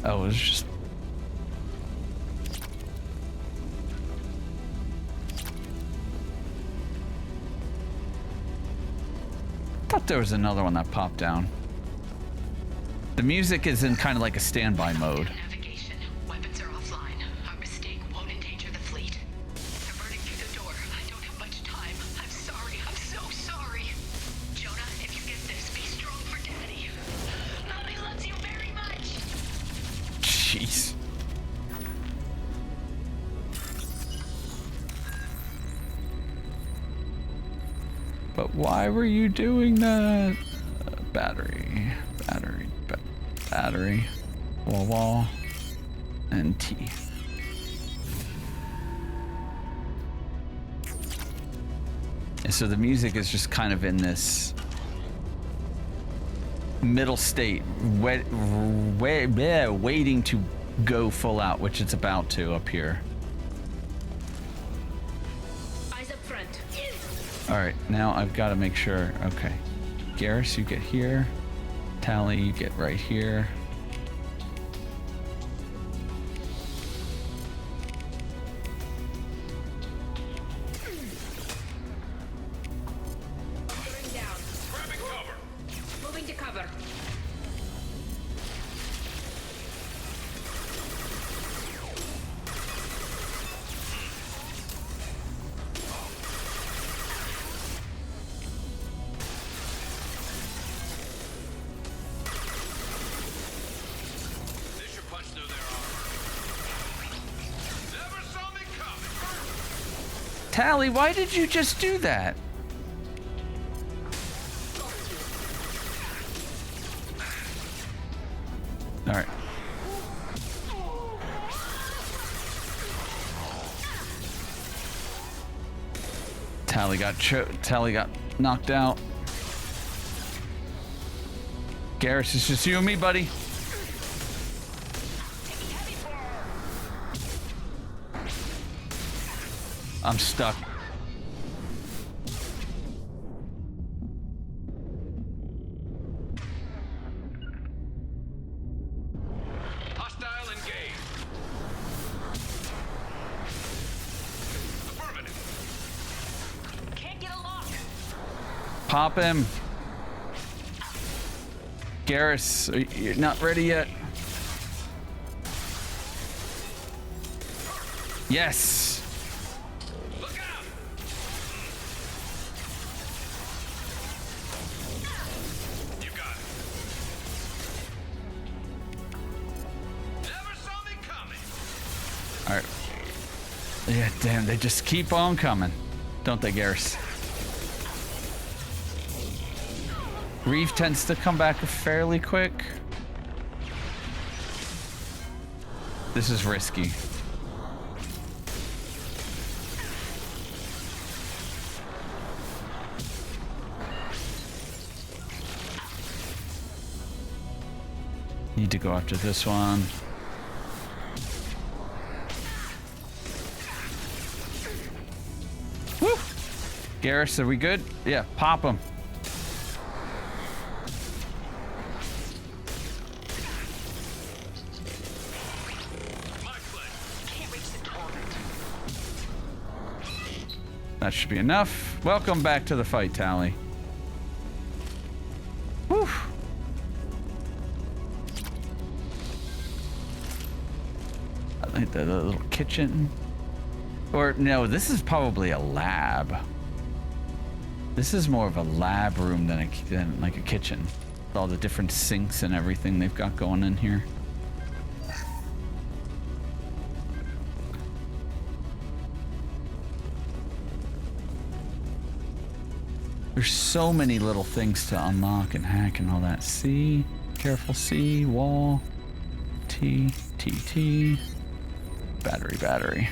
A: Oh, it was just. Thought there was another one that popped down. The music is in kind of like a standby mode.
I: Navigation. Weapons are offline. Our mistake won't endanger the fleet. They're burning through the door. I don't have much time. I'm sorry. I'm so sorry. Jonah, if you get this, be strong for Daddy. Mommy loves you very much.
A: Jeez. But why were you doing that? battery, battery, wall, and T. And so the music is just kind of in this middle state, waiting to go full out, which it's about to up here.
B: Eyes up front.
A: All right, now I've got to make sure. Okay, Garrus, you get here. Tali, you get right here. Tali, why did you just do that? All right. Tali got knocked out. Garrus, it's just you and me, buddy. I'm stuck.
C: Hostile engaged. Affirmative.
E: Can't get a lock.
A: Pop him. Garrus, you're not ready yet. Yes. Alright. Yeah, damn, they just keep on coming. Don't they, Garrus? Reeve tends to come back fairly quick. This is risky. Need to go after this one. Woo! Garrus, are we good? Yeah, pop him. That should be enough. Welcome back to the fight, Tali. Woo! I like the little kitchen. Or no, this is probably a lab. This is more of a lab room than like a kitchen. With all the different sinks and everything they've got going in here. There's so many little things to unlock and hack and all that. C, careful C, wall, T, T, T, battery.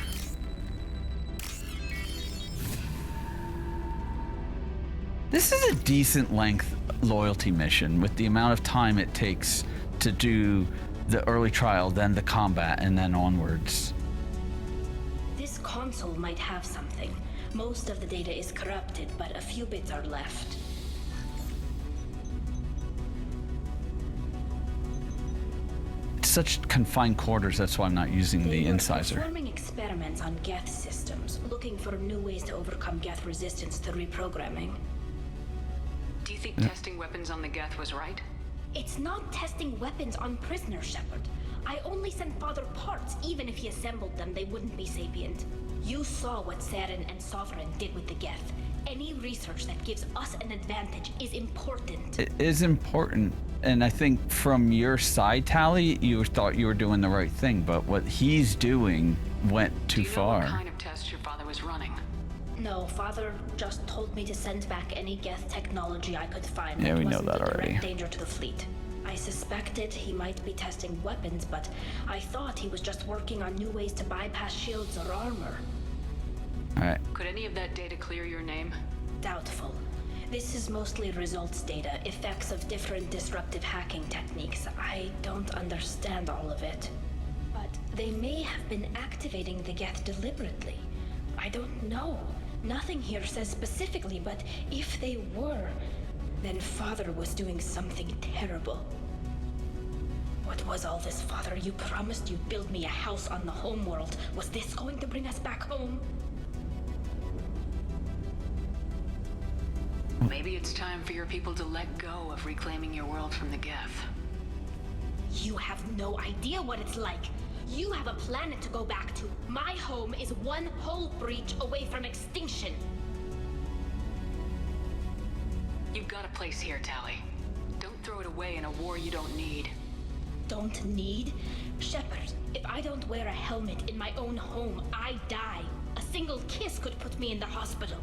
A: This is a decent length loyalty mission with the amount of time it takes to do the early trial, then the combat, and then onwards.
B: This console might have something. Most of the data is corrupted, but a few bits are left.
A: It's such confined quarters, that's why I'm not using the incisor.
B: Performing experiments on Geth systems, looking for new ways to overcome Geth resistance to reprogramming.
E: Do you think testing weapons on the Geth was right?
B: It's not testing weapons on prisoners, Shepard. I only sent Father parts. Even if he assembled them, they wouldn't be sapient. You saw what Saren and Sovereign did with the Geth. Any research that gives us an advantage is important.
A: It is important, and I think from your side, Tali, you thought you were doing the right thing, but what he's doing went too far.
E: Do you know what kind of tests your father was running?
B: No, Father just told me to send back any Geth technology I could find.
A: Yeah, we know
B: wasn't
A: that
B: a direct
A: already.
B: danger to the fleet. I suspected he might be testing weapons, but I thought he was just working on new ways to bypass shields or armor.
A: Alright.
E: Could any of that data clear your name?
B: Doubtful. This is mostly results data, effects of different disruptive hacking techniques. I don't understand all of it. But they may have been activating the Geth deliberately. I don't know. Nothing here says specifically, but if they were, then Father was doing something terrible. What was all this, Father? You promised you'd build me a house on the homeworld. Was this going to bring us back home?
E: Maybe it's time for your people to let go of reclaiming your world from the Geth.
B: You have no idea what it's like. You have a planet to go back to. My home is one hull breach away from extinction.
E: You've got a place here, Tali. Don't throw it away in a war you don't need.
B: Don't need? Shepard, if I don't wear a helmet in my own home, I die. A single kiss could put me in the hospital.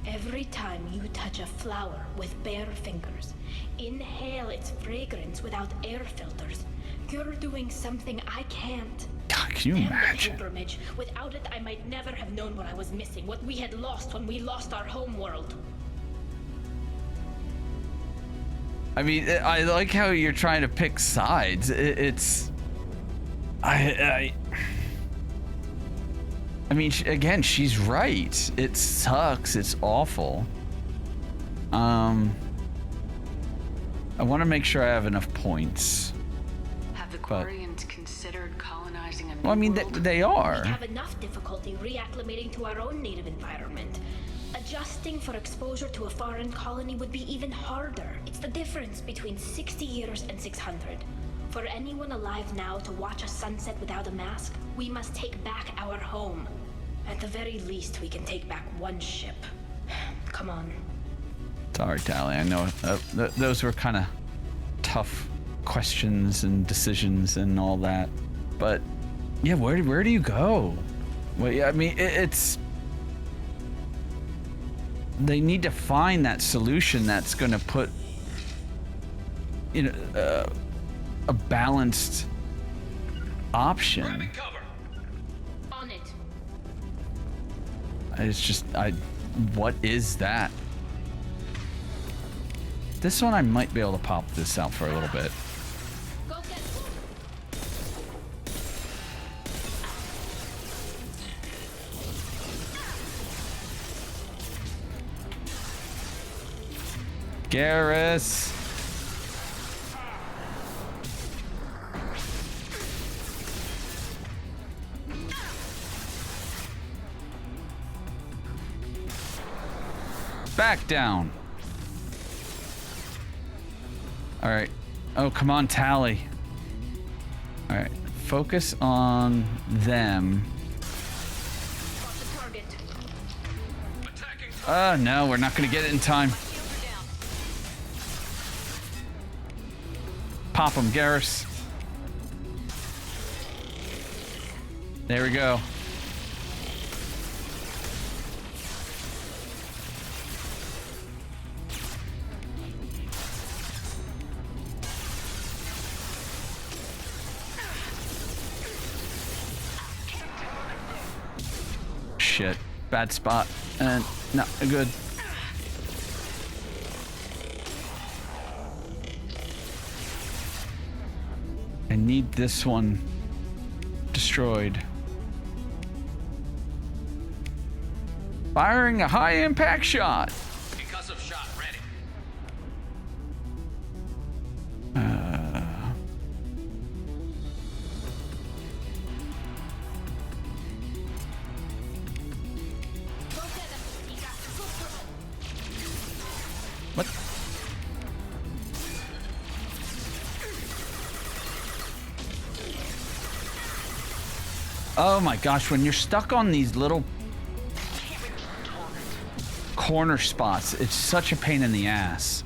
B: Every time you touch a flower with bare fingers, inhale its fragrance without air filters, you're doing something I can't.
A: God, can you imagine?
B: The pilgrimage. Without it, I might never have known what I was missing, what we had lost when we lost our home world.
A: I mean, I like how you're trying to pick sides. I mean, again, she's right. It sucks. It's awful. I want to make sure I have enough points.
E: Have the Quarians considered colonizing a new
A: Well, I mean,
E: world?
A: they are.
B: We have enough difficulty reacclimating to our own native environment. Adjusting for exposure to a foreign colony would be even harder. It's the difference between 60 years and 600. For anyone alive now to watch a sunset without a mask, we must take back our home. At the very least, we can take back one ship. Come on.
A: Sorry, Tali. I know those were kind of tough questions and decisions and all that. But, yeah, where do you go? Well, I mean, it's... They need to find that solution that's going to put, you know, a balanced option.
B: On it.
A: It's just, what is that? This one I might be able to pop this out for a little bit.
B: Go get
A: Garrus. Back down. All right. Oh, come on, Tali. All right. Focus on them. No, we're not going to get it in time. Pop him, Garrus. There we go. Shit. Bad spot. And not good. I need this one destroyed. Firing a high impact shot.
C: Concussive shot ready.
A: What? Oh my gosh, when you're stuck on these little corner spots, it's such a pain in the ass.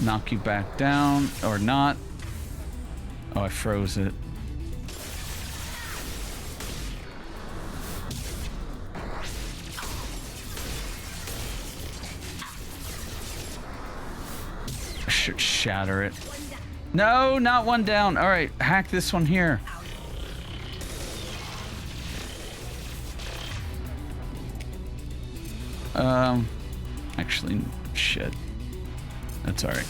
A: knock you back down, or not. Oh, I froze it. I should shatter it. No, not one down. All right, hack this one here. Actually, shit. That's all right.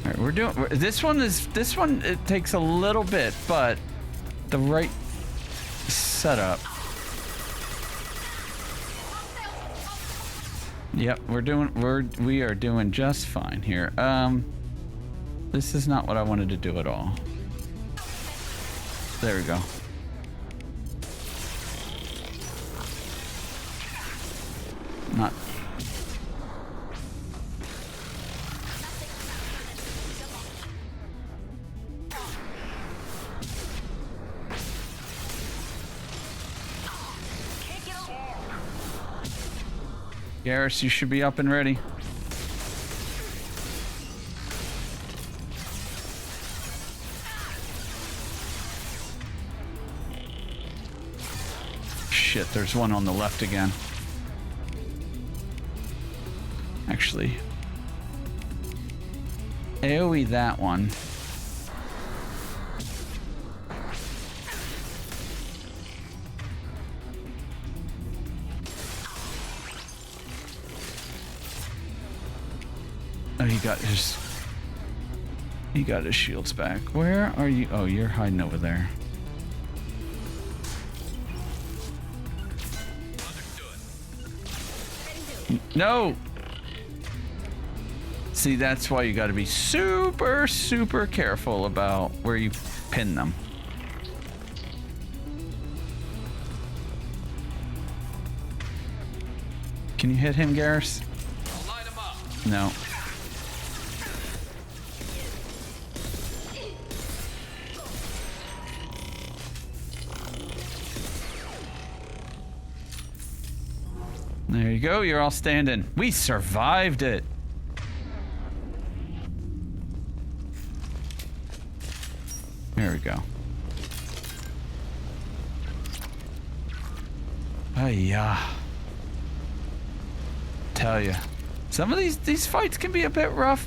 A: All right, we're doing this one. It takes a little bit, but the right setup. Yep, we are doing just fine here. This is not what I wanted to do at all. There we go. Not. Garrus, you should be up and ready. Shit, there's one on the left again. Actually, AoE that one. Oh, he got his shields back. Where are you? Oh, you're hiding over there. No! See, that's why you got to be super, super careful about where you pin them. Can you hit him, Garrus? No. There you go, you're all standing. We survived it. There we go. Oh yeah. Tell ya. Some of these fights can be a bit rough.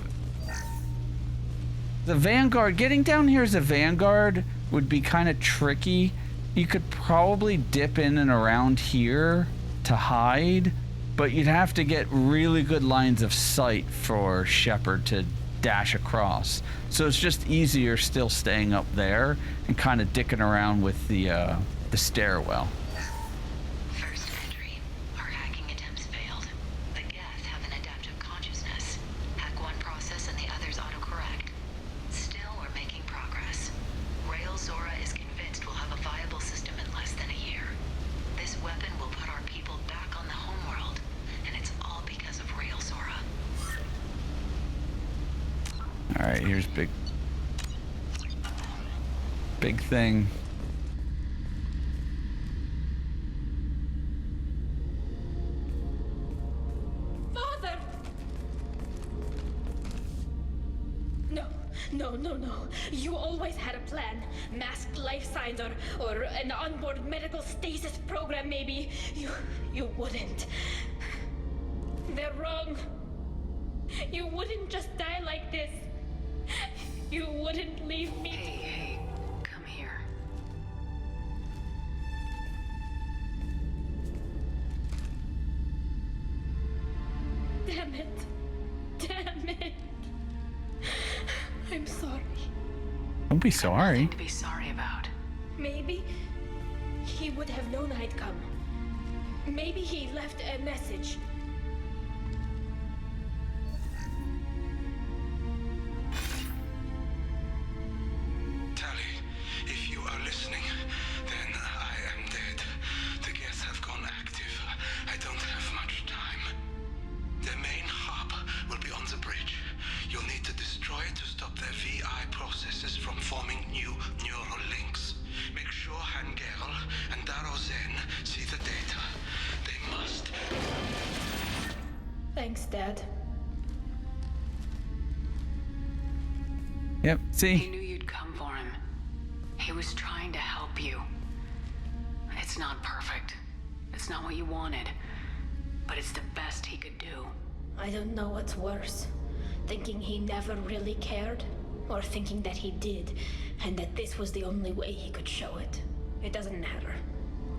A: The Vanguard, getting down here as a Vanguard would be kind of tricky. You could probably dip in and around here to hide, but you'd have to get really good lines of sight for Shepard to dash across. So it's just easier still staying up there and kind of dicking around with the stairwell.
I: First entry. Our hacking attempts failed. The Geth have an adaptive consciousness. Hack one process and the others autocorrect. Still, we're making progress. Rail Zora is convinced we'll have a viable system in less than a year. This weapon will put our people back on the homeworld, and it's all because of Rail Zora.
A: All right, here's big thing.
B: Father! No. You always had a plan. Masked life signs or an onboard medical stasis program, maybe. You wouldn't. They're wrong. You wouldn't just die like this. You wouldn't leave me.
I: Hey, come here.
B: Damn it. I'm sorry.
A: Don't be sorry.
I: Nothing to be sorry about.
B: Maybe he would have known I'd come. Maybe he left a message.
C: Tali, if you are listening, then I am dead. The Geth have gone active. I don't have much time.
B: Thanks, Dad.
A: Yep,
E: He
A: see?
E: knew you'd come for him. He was trying to help you. It's not perfect. It's not what you wanted. But it's the best he could do.
B: I don't know what's worse. Thinking he never really cared, or thinking that he did, and that this was the only way he could show it. It doesn't matter.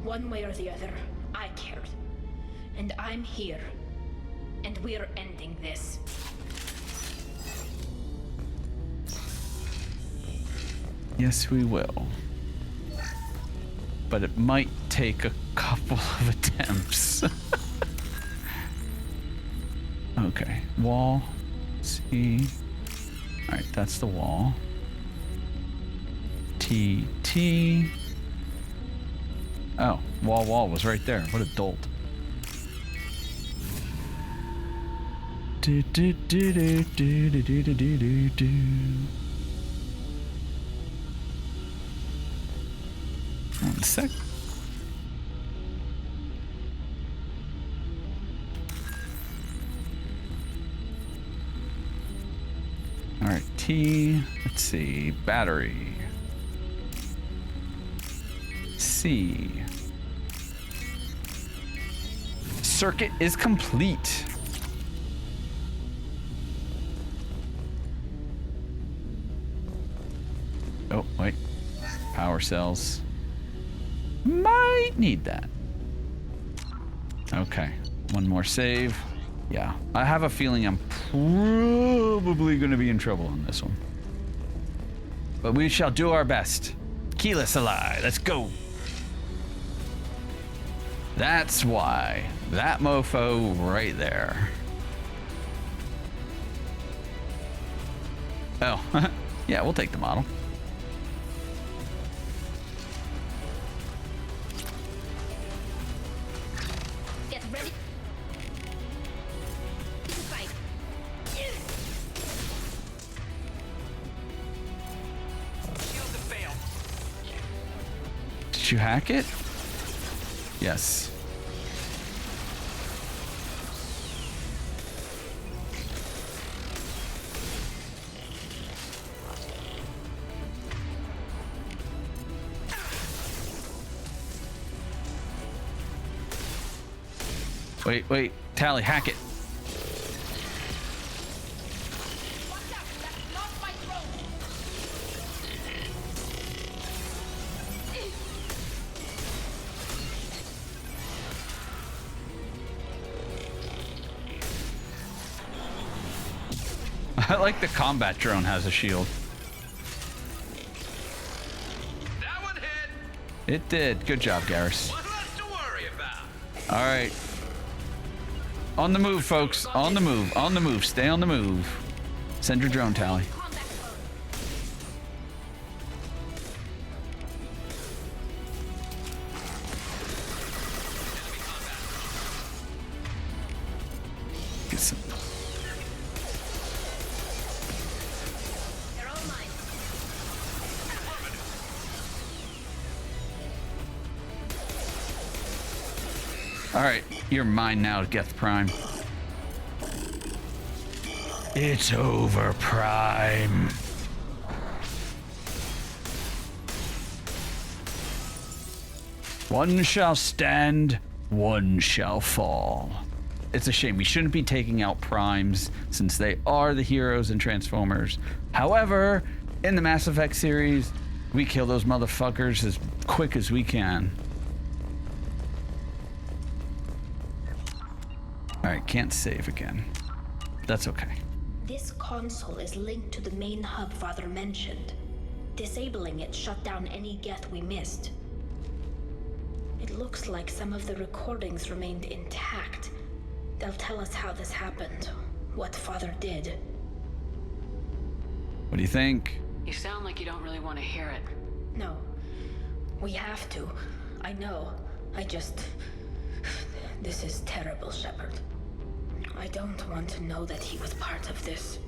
B: One way or the other, I cared. And I'm here. And we're ending this.
A: Yes, we will. But it might take a couple of attempts. Okay, wall. C. Alright, that's the wall. T. T. Oh, wall was right there. What a dolt. Do do do do do do do do do do. One sec. All right, T. Let's see. Battery. C. Circuit is complete. Oh, wait. Power cells. Might need that. Okay. One more save. Yeah. I have a feeling I'm probably going to be in trouble on this one. But we shall do our best. Keyless Alarei. Let's go. That's why. That mofo right there. Oh. Yeah, we'll take the model.
B: Get ready. Fight.
A: Did you hack it? Yes. Wait, Tali, hack it. I like the combat drone has a shield.
C: That one hit.
A: It did. Good job, Garrus.
C: What less to worry about?
A: All right. On the move, folks. On the move. On the move. Stay on the move. Send your drone, Tali. Get some.
B: They're all mine.
A: All right, you're mine now, Geth Prime. It's over, Prime. One shall stand, one shall fall. It's a shame. We shouldn't be taking out Primes since they are the heroes in Transformers. However, in the Mass Effect series, we kill those motherfuckers as quick as we can. Alright, can't save again. That's okay.
B: This console is linked to the main hub Father mentioned. Disabling it shut down any Geth we missed. It looks like some of the recordings remained intact. They'll tell us how this happened, what Father did.
A: What do you think?
E: You sound like you don't really want to hear it.
B: No, we have to. I know. This is terrible, Shepard. I don't want to know that he was part of this.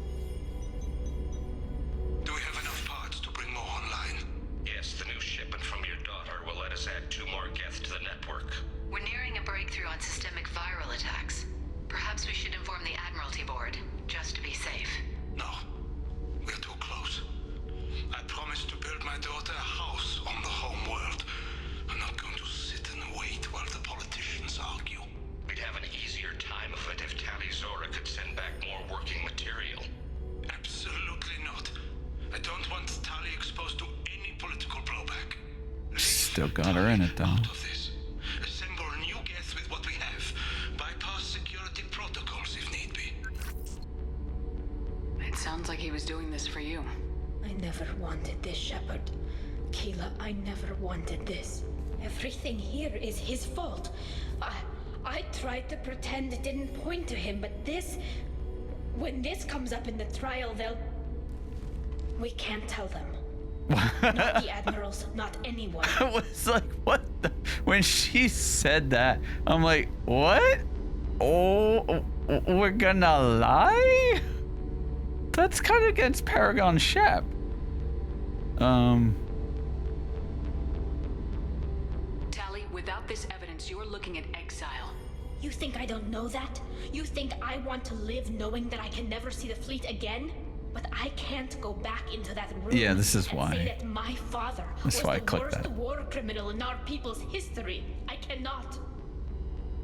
G: Do we have enough parts to bring more online?
C: Yes, the new shipment from your daughter will let us add 2 more Geth to the network.
I: We're nearing a breakthrough on systemic viral attacks. Perhaps we should inform the
A: Still got her in it though.
C: Assemble new Geth with what we have. Bypass security protocols if need be.
E: It sounds like he was doing this for you.
B: I never wanted this, Shepard. Kayla, I never wanted this. Everything here is his fault. I tried to pretend it didn't point to him, but this... When this comes up in the trial, they'll... We can't tell them. Not the admirals, not anyone.
A: I was like, what the... When she said that, I'm like, what? Oh, we're gonna lie? That's kind of against Paragon Shep.
E: Tali, without this evidence, you're looking at exile.
B: You think I don't know that? You think I want to live knowing that I can never see the fleet again? But I can't go back into that room.
A: Yeah, this is
B: and
A: why.
B: say that my father
A: That's
B: was
A: why I
B: the
A: clicked
B: worst
A: that.
B: war criminal in our people's history. I cannot.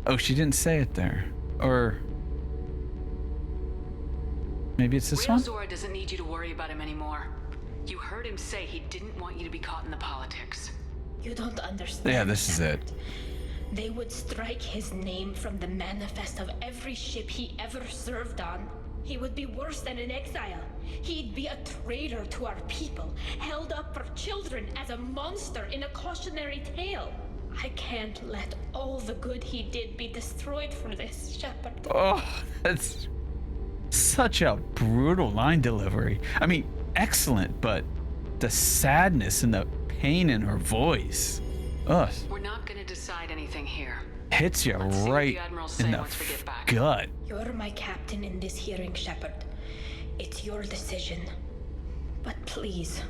A: Oh, she didn't say it there. Or... Maybe it's this one?
E: Zora doesn't need you to worry about him anymore. You heard him say he didn't want you to be caught in the politics.
B: You don't understand.
A: Yeah, this is it.
B: They would strike his name from the manifest of every ship he ever served on. He would be worse than an exile. He'd be a traitor to our people, held up for children as a monster in a cautionary tale. I can't let all the good he did be destroyed for this, Shepard.
A: Oh, that's such a brutal line delivery. I mean, excellent, but the sadness and the pain in her voice. Ugh.
E: We're not going to decide anything here.
A: Hits you right in the gut.
B: You're my captain in this hearing, Shepard. It's your decision. But please,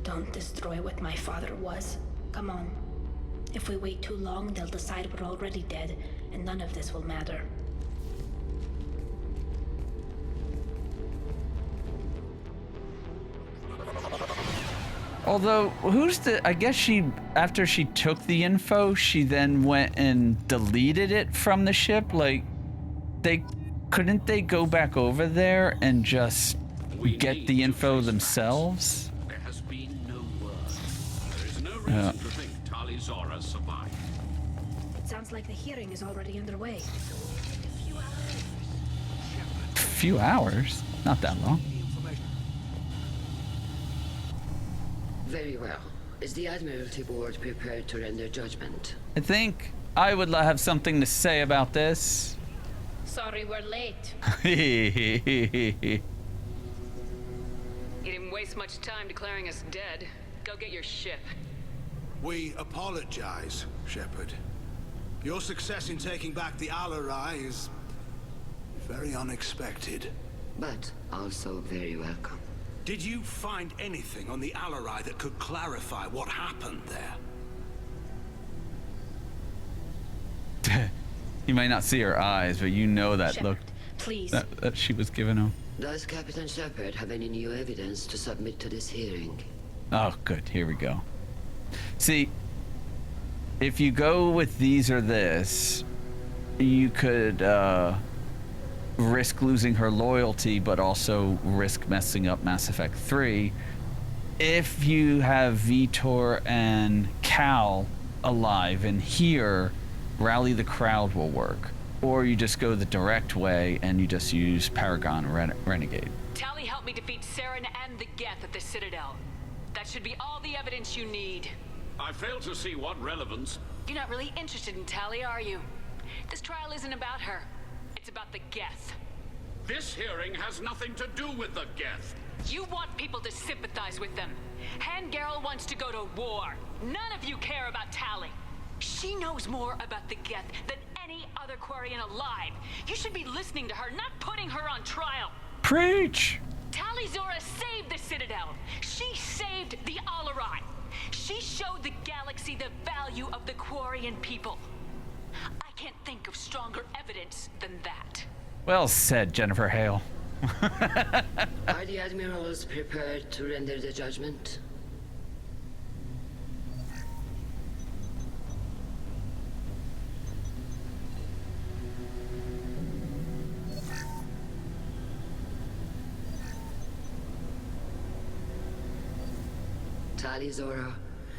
B: don't destroy what my father was. Come on. If we wait too long, they'll decide we're already dead, and none of this will matter.
A: Although, I guess she, after she took the info, she then went and deleted it from the ship. Like, couldn't they go back over there and just get the info themselves?
H: There has been no word. There is no reason to think Tali Zora survived.
B: It sounds like the hearing is already underway.
A: Few hours? Not that long.
F: Very well. Is the Admiralty Board prepared to render judgment?
A: I think I would have something to say about this.
B: Sorry we're late.
E: You didn't waste much time declaring us dead. Go get your ship.
G: We apologize, Shepard. Your success in taking back the Alarei is very unexpected.
F: But also very welcome.
G: Did you find anything on the Alarei that could clarify what happened there?
A: You might not see her eyes, but you know that
B: Shepard,
A: look
B: please.
A: that she was giving him.
F: Does Captain Shepard have any new evidence to submit to this hearing?
A: Oh, good. Here we go. See, if you go with these or this, you could risk losing her loyalty, but also risk messing up Mass Effect 3. If you have Vitor and Cal alive and here, Rally the Crowd will work. Or you just go the direct way and you just use Paragon Renegade.
E: Tali helped me defeat Saren and the Geth at the Citadel. That should be all the evidence you need.
H: I fail to see what relevance.
E: You're not really interested in Tali, are you? This trial isn't about her. It's about the Geth.
H: This hearing has nothing to do with the Geth.
E: You want people to sympathize with them. Hangarel wants to go to war. None of you care about Tali. She knows more about the Geth than any other Quarian alive. You should be listening to her, not putting her on trial.
A: Preach!
E: Tali Zora saved the Citadel. She saved the Alarei. She showed the galaxy the value of the Quarian people. I can't think of stronger evidence than that.
A: Well said, Jennifer Hale.
F: Are the admirals prepared to render the judgment? Tali Zora,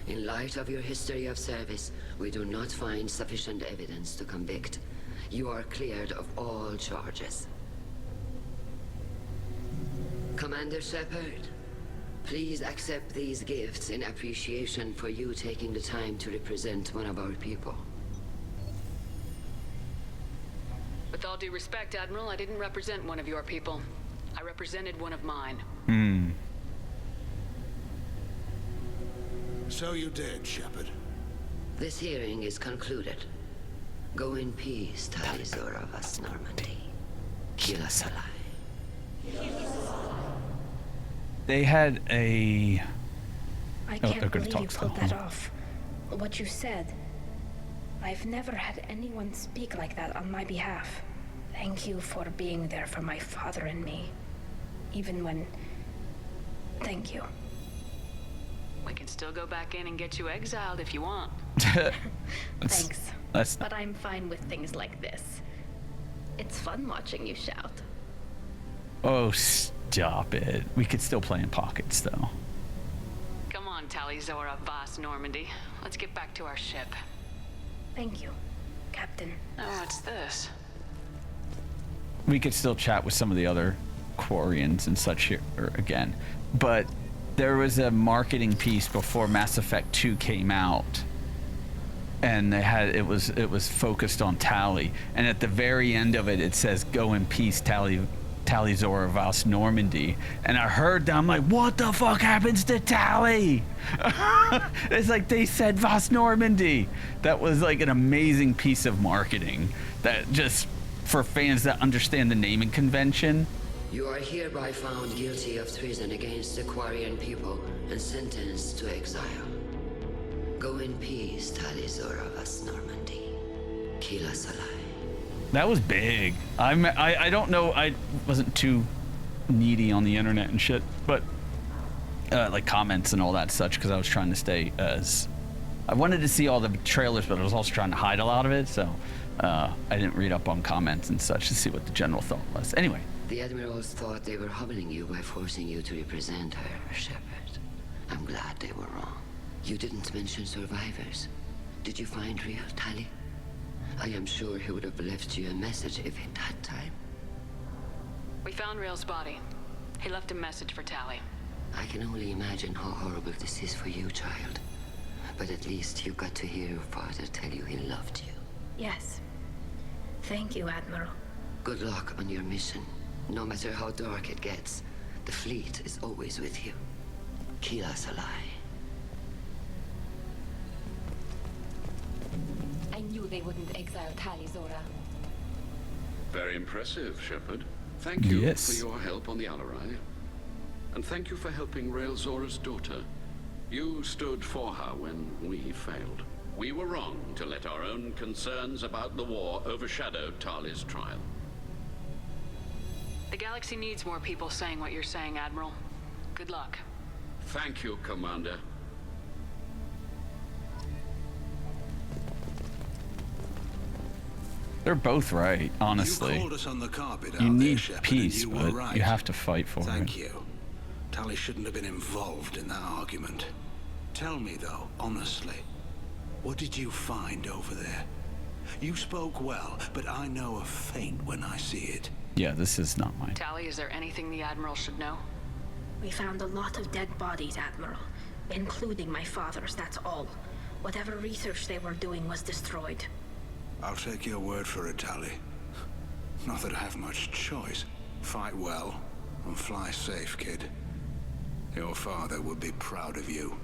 F: In light of your history of service, we do not find sufficient evidence to convict. You are cleared of all charges. Commander Shepard, please accept these gifts in appreciation for you taking the time to represent one of our people.
E: With all due respect, Admiral, I didn't represent one of your people. I represented one of mine.
G: So you did, Shepard.
F: This hearing is concluded. Go in peace, Tali Zora vas Normandy. Kila Salai.
A: They had a...
B: I
A: they're
B: can't
A: gonna
B: believe
A: talk
B: you
A: still.
B: pulled that off. What you said. I've never had anyone speak like that on my behalf. Thank you for being there for my father and me. Even when... Thank you.
E: We can still go back in and get you exiled if you want.
B: Thanks.
A: That's...
B: But I'm fine with things like this. It's fun watching you shout.
A: Oh, stop it. We could still play in pockets, though.
E: Come on, Tali Zora vas Normandy. Let's get back to our ship.
B: Thank you, Captain.
E: Oh, what's this?
A: We could still chat with some of the other Quarians and such here again. But there was a marketing piece before Mass Effect 2 came out. And they had it was focused on Tali. And at the very end of it, it says, "Go in peace, Tali Zora vas Normandy." And I heard that, I'm like, what the fuck happens to Tali? It's like they said vas Normandy. That was like an amazing piece of marketing that just, for fans that understand the naming convention.
F: You are hereby found guilty of treason against the Quarian people and sentenced to exile. Go in peace, Tali Zora vas Normandy. Kila Salai.
A: That was big. I don't know. I wasn't too needy on the internet and shit, but like comments and all that such, because I was trying to stay as... I wanted to see all the trailers, but I was also trying to hide a lot of it, so I didn't read up on comments and such to see what the general thought was. Anyway.
F: The Admirals thought they were hobbling you by forcing you to represent her, Shepard. I'm glad they were wrong. You didn't mention survivors. Did you find real Tali? I am sure he would have left you a message if he'd had time.
E: We found Rail's body. He left a message for Tali.
F: I can only imagine how horrible this is for you, child. But at least you got to hear your father tell you he loved you.
B: Yes. Thank you, Admiral.
F: Good luck on your mission. No matter how dark it gets, the fleet is always with you. Kila Salai.
L: I knew they wouldn't exile Tali Zora.
H: Very impressive, Shepard. Thank you
A: Yes.
H: for your help on the Alarei. And thank you for helping Rail Zora's daughter. You stood for her when we failed. We were wrong to let our own concerns about the war overshadow Tali's trial.
E: The galaxy needs more people saying what you're saying, Admiral. Good luck.
H: Thank you, Commander.
A: They're both right, honestly.
G: You called us on the carpet,
A: You
G: out there,
A: need
G: Shepard,
A: peace,
G: and you
A: but
G: were right.
A: you have to fight for
G: Thank
A: it.
G: you. Tali shouldn't have been involved in that argument. Tell me, though, honestly, what did you find over there? You spoke well, but I know a feint when I see it.
A: Yeah, this is not mine.
E: Tali, is there anything the Admiral should know?
B: We found a lot of dead bodies, Admiral. Including my father's, that's all. Whatever research they were doing was destroyed.
G: I'll take your word for it, Tali. Not that I have much choice. Fight well, and fly safe, kid. Your father would be proud of you.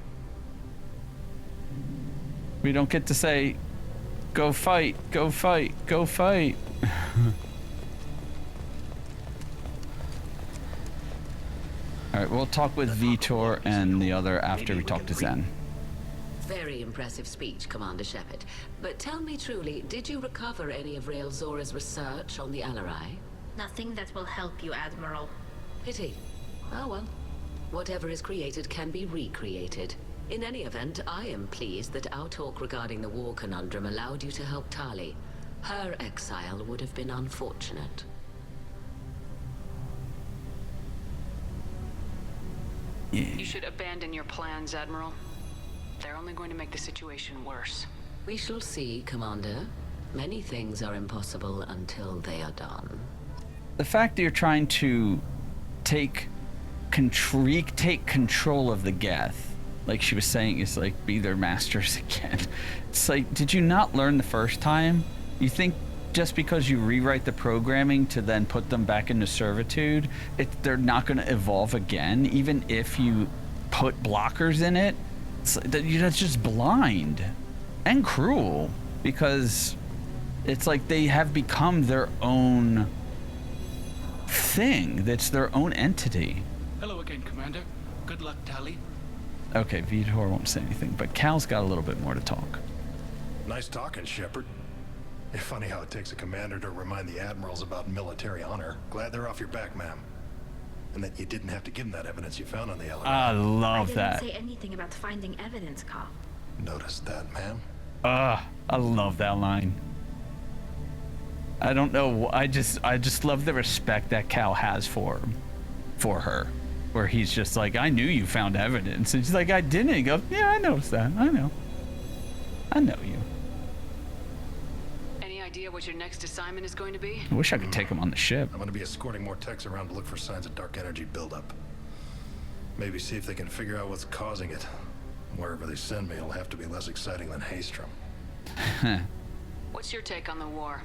A: We don't get to say, go fight, go fight, go fight. All right, we'll talk with Vitor and the other after we talk to Zen.
N: Very impressive speech, Commander Shepard. But tell me truly, did you recover any of Rail Zora's research on the Alarei?
B: Nothing that will help you, Admiral.
N: Pity. Oh well. Whatever is created can be recreated. In any event, I am pleased that our talk regarding the war conundrum allowed you to help Tali. Her exile would have been unfortunate.
E: You should abandon your plans, Admiral. They're only going to make the situation worse.
N: We shall see, Commander. Many things are impossible until they are done.
A: The fact that you're trying to take control of the Geth, like she was saying, is like be their masters again. It's like, did you not learn the first time? You think just because you rewrite the programming to then put them back into servitude, they're not going to evolve again, even if you put blockers in it? That's just blind and cruel, because it's like they have become their own thing. That's their own entity.
K: Hello again, Commander. Good luck, Tali.
A: Okay, Vitor won't say anything, but Cal's got a little bit more to talk.
M: Nice talking, Shepard. It's funny how it takes a commander to remind the admirals about military honor. Glad they're off your back, ma'am. And that you didn't have to give them that evidence you found on the Alarei.
A: I love that.
B: I didn't say anything about finding evidence, Cal.
M: Noticed that, ma'am?
A: I love that line. I don't know. I just love the respect that Cal has for her, where he's just like, I knew you found evidence, and she's like, I didn't. He goes, yeah, I noticed that. I know you.
E: Any idea what your next assignment is going to be?
A: I wish I could take him on the ship.
M: I'm going to be escorting more techs around to look for signs of dark energy buildup. Maybe see if they can figure out what's causing it. Wherever they send me, it'll have to be less exciting than Haystrom.
E: What's your take on the war?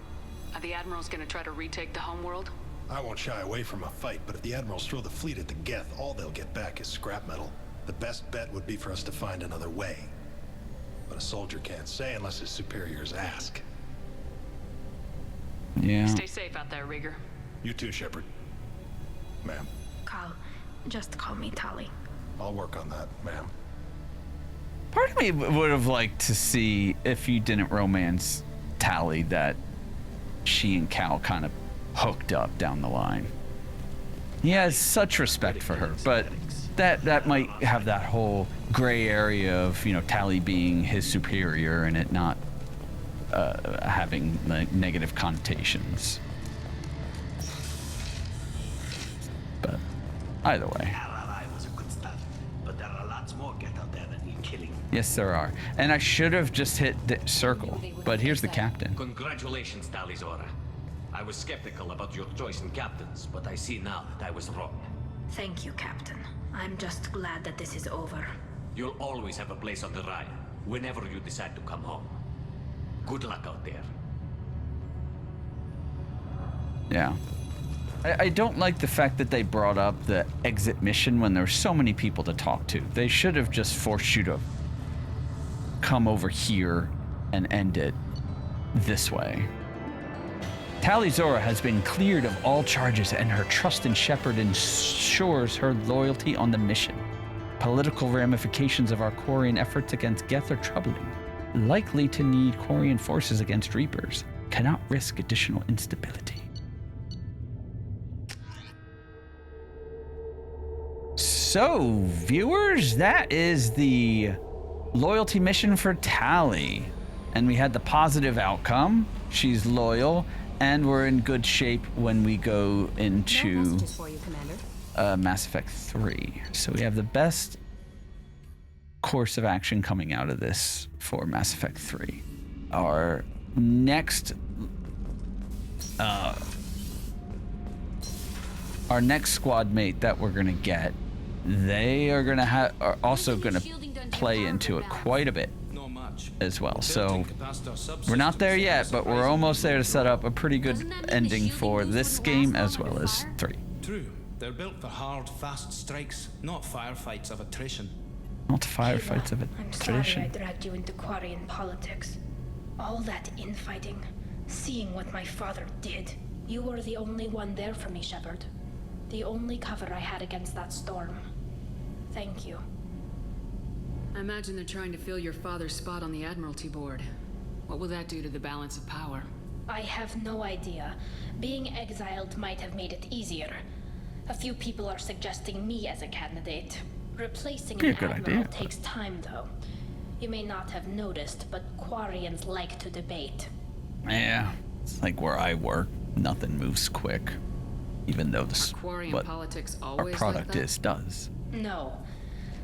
E: Are the admirals going to try to retake the homeworld?
M: I won't shy away from a fight, but if the admirals throw the fleet at the Geth, all they'll get back is scrap metal. The best bet would be for us to find another way. But a soldier can't say unless his superiors ask.
A: Yeah.
E: Stay safe out there, Rieger.
M: You too, Shepard. Ma'am.
B: Cal, just call me Tali.
M: I'll work on that, ma'am.
A: Part of me would have liked to see, if you didn't romance Tali, that she and Cal kind of hooked up down the line. He has such respect for her, but that might have that whole gray area of, Tali being his superior and it not having like negative connotations. But either way. Yes, there are. And I should have just hit the circle, but here's the captain.
D: Congratulations, Tali Zora. I was skeptical about your choice in captains, but I see now that I was wrong.
B: Thank you, Captain. I'm just glad that this is over.
D: You'll always have a place on the Raya, whenever you decide to come home. Good luck out there.
A: Yeah. I don't like the fact that they brought up the exit mission when there were so many people to talk to. They should have just forced you to come over here and end it this way. Tali Zora has been cleared of all charges, and her trust in Shepard ensures her loyalty on the mission. Political ramifications of our Quarian efforts against Geth are troubling. Likely to need Quarian forces against Reapers. Cannot risk additional instability. So, viewers, that is the loyalty mission for Tali. And we had the positive outcome. She's loyal, and we're in good shape when we go into Mass Effect 3. So we have the best course of action coming out of this for Mass Effect 3. Our next squad mate that we're gonna get, they are also gonna play into it quite a bit as well. So we're not there yet, but we're almost there to set up a pretty good ending for this game as well as 3.
O: True. They're built for hard, fast strikes, not firefights of attrition.
A: Not firefights of attrition.
B: I'm sorry I dragged you into Quarian politics. All that infighting, seeing what my father did. You were the only one there for me, Shepard. The only cover I had against that storm. Thank you.
E: I imagine they're trying to fill your father's spot on the Admiralty Board. What will that do to the balance of power?
B: I have no idea. Being exiled might have made it easier. A few people are suggesting me as a candidate. Replacing an admiral takes time, though. You may not have noticed, but Quarians like to debate.
A: Yeah, it's like where I work. Nothing moves quick, even though this what
E: politics
A: our product does.
B: No.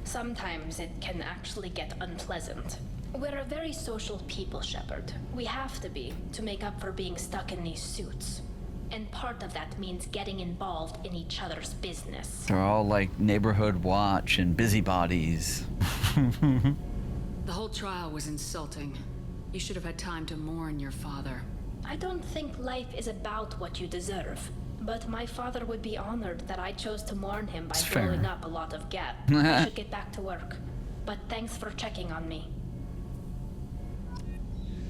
B: sometimes it can actually get unpleasant. We're a very social people, Shepard. We have to be, to make up for being stuck in these suits. And part of that means getting involved in each other's business.
A: They're all like neighborhood watch and busybodies.
E: The whole trial was insulting. You should have had time to mourn your father.
B: I don't think life is about what you deserve. But my father would be honored that I chose to mourn him by blowing up a lot of gas. I should get back to work. But thanks for checking on me.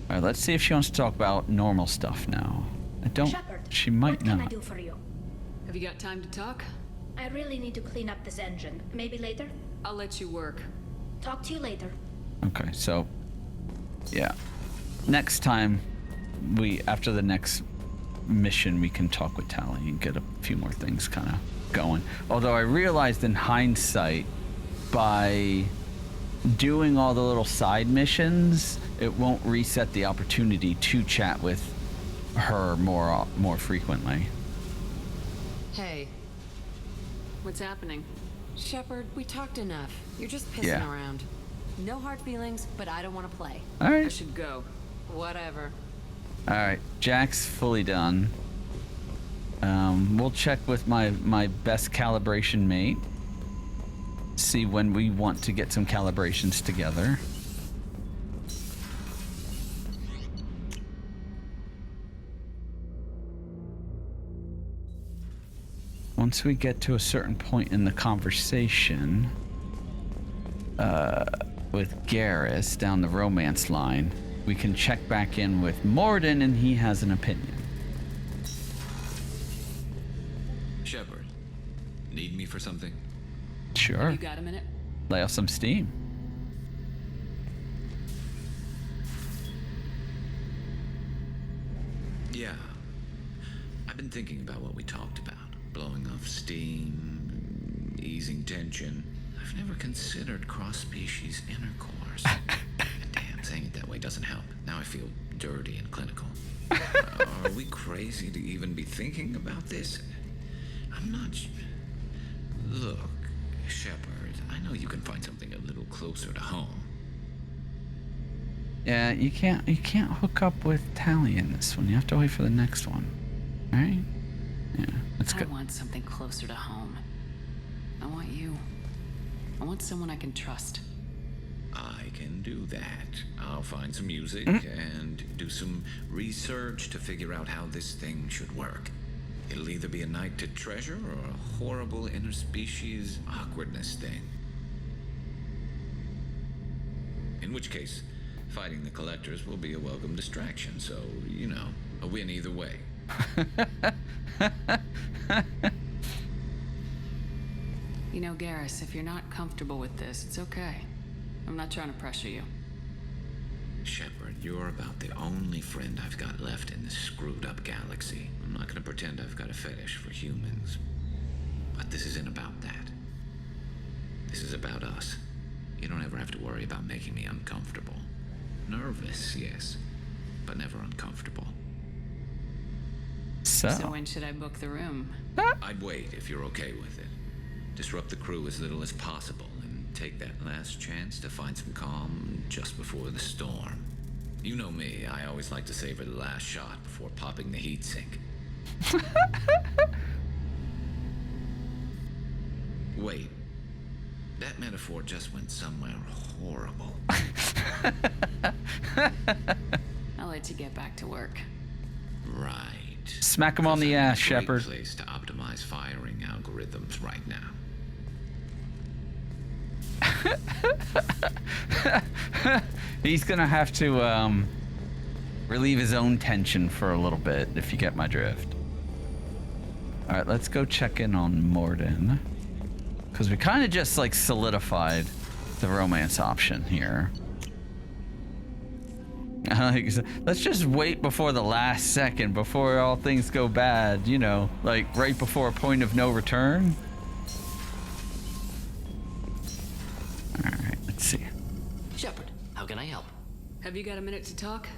A: Alright, let's see if she wants to talk about normal stuff now. I don't...
B: Shepard,
A: she might not.
B: What can I do for you?
E: Have you got time to talk?
B: I really need to clean up this engine. Maybe later?
E: I'll let you work.
B: Talk to you later.
A: Okay, so... yeah. Next time, after the next mission, we can talk with Tali and get a few more things kind of going. Although I realized in hindsight, by doing all the little side missions, it won't reset the opportunity to chat with her more frequently.
E: Hey. What's happening?
P: Shepard, we talked enough. You're just pissing around. No hard feelings, but I don't want to play.
A: All right.
E: I should go.
P: Whatever.
A: All right, Jack's fully done. We'll check with my best calibration mate. See when we want to get some calibrations together. Once we get to a certain point in the conversation with Garrus down the romance line, we can check back in with Morden and he has an opinion.
D: Shepard, need me for something?
A: Sure.
E: You got a minute?
A: Lay off some steam.
D: Yeah. I've been thinking about what we talked about. Blowing off steam, easing tension. I've never considered cross-species intercourse. Damn, saying it that way doesn't help. Now I feel dirty and clinical. Are we crazy to even be thinking about this? I'm not... Look, Shepard, I know you can find something a little closer to home.
A: Yeah, you can't hook up with Tali in this one. You have to wait for the next one. Alright? Yeah, that's good.
E: I want something closer to home. I want you. I want someone I can trust.
D: I can do that. I'll find some music and do some research to figure out how this thing should work. It'll either be a night to treasure or a horrible interspecies awkwardness thing. In which case, fighting the collectors will be a welcome distraction, so, you know, a win either way.
E: You know, Garrus, if you're not comfortable with this, it's okay. I'm not trying to pressure you.
D: Shepard, you're about the only friend I've got left in this screwed up galaxy. I'm not gonna pretend I've got a fetish for humans. But this isn't about that. This is about us. You don't ever have to worry about making me uncomfortable. Nervous, yes, but never uncomfortable.
E: So when should I book the room?
D: I'd wait if you're okay with it. Disrupt the crew as little as possible and take that last chance to find some calm just before the storm. You know me, I always like to savor the last shot before popping the heatsink. Wait, that metaphor just went somewhere horrible.
E: I'll let you get back to work.
D: Right.
A: Smack him on the ass, Shepard.
D: Great place to optimize firing algorithms right now.
A: He's gonna have to relieve his own tension for a little bit, if you get my drift. All right, let's go check in on Morden, because we kind of just like solidified the romance option here. Let's just wait before the last second, before all things go bad, you know, like right before a point of no return. All right, let's see.
Q: Shepard, how can I help?
E: Have you got a minute to talk?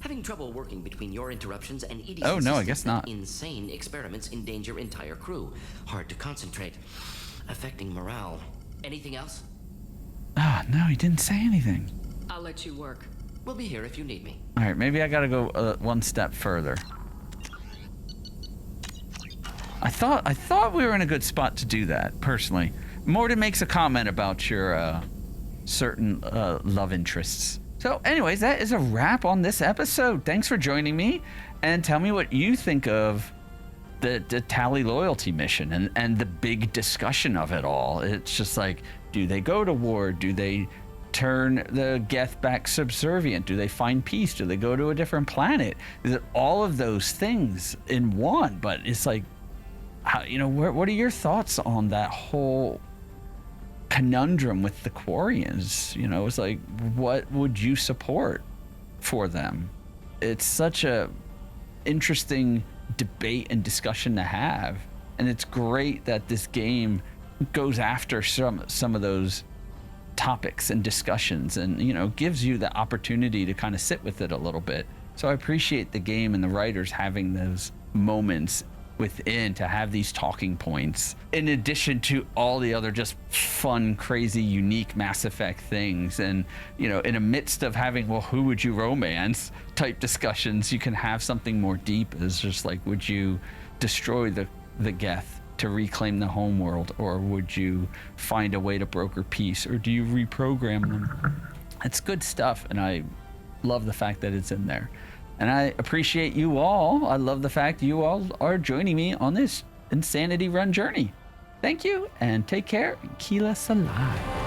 Q: Having trouble working between your interruptions and EDC
A: Oh, no, I guess
Q: systems
A: not.
Q: that insane experiments endanger entire crew. Hard to concentrate. Affecting morale. Anything else?
A: Ah, no, he didn't say anything.
E: I'll let you work.
Q: We'll be here if you need me.
A: All right, maybe I gotta go one step further. I thought we were in a good spot to do that, personally. Morton makes a comment about your certain love interests. So anyways, that is a wrap on this episode. Thanks for joining me, and tell me what you think of the Tali loyalty mission and the big discussion of it all. It's just like, do they go to war? Do they turn the Geth back subservient? Do they find peace? Do they go to a different planet? Is it all of those things in one? But it's like, how, you know, what are your thoughts on that whole conundrum with the Quarians? You know, it's like, what would you support for them? It's such a interesting debate and discussion to have, and it's great that this game goes after some of those topics and discussions, and, you know, gives you the opportunity to kind of sit with it a little bit. So I appreciate the game and the writers having those moments within to have these talking points, in addition to all the other just fun, crazy, unique Mass Effect things. And, you know, in the midst of having, well, who would you romance type discussions, you can have something more deep. It's just like, would you destroy the Geth to reclaim the homeworld, or would you find a way to broker peace, or do you reprogram them? It's good stuff, and I love the fact that it's in there. And I appreciate you all. I love the fact you all are joining me on this Insanity Run journey. Thank you, and take care. Keela Salai.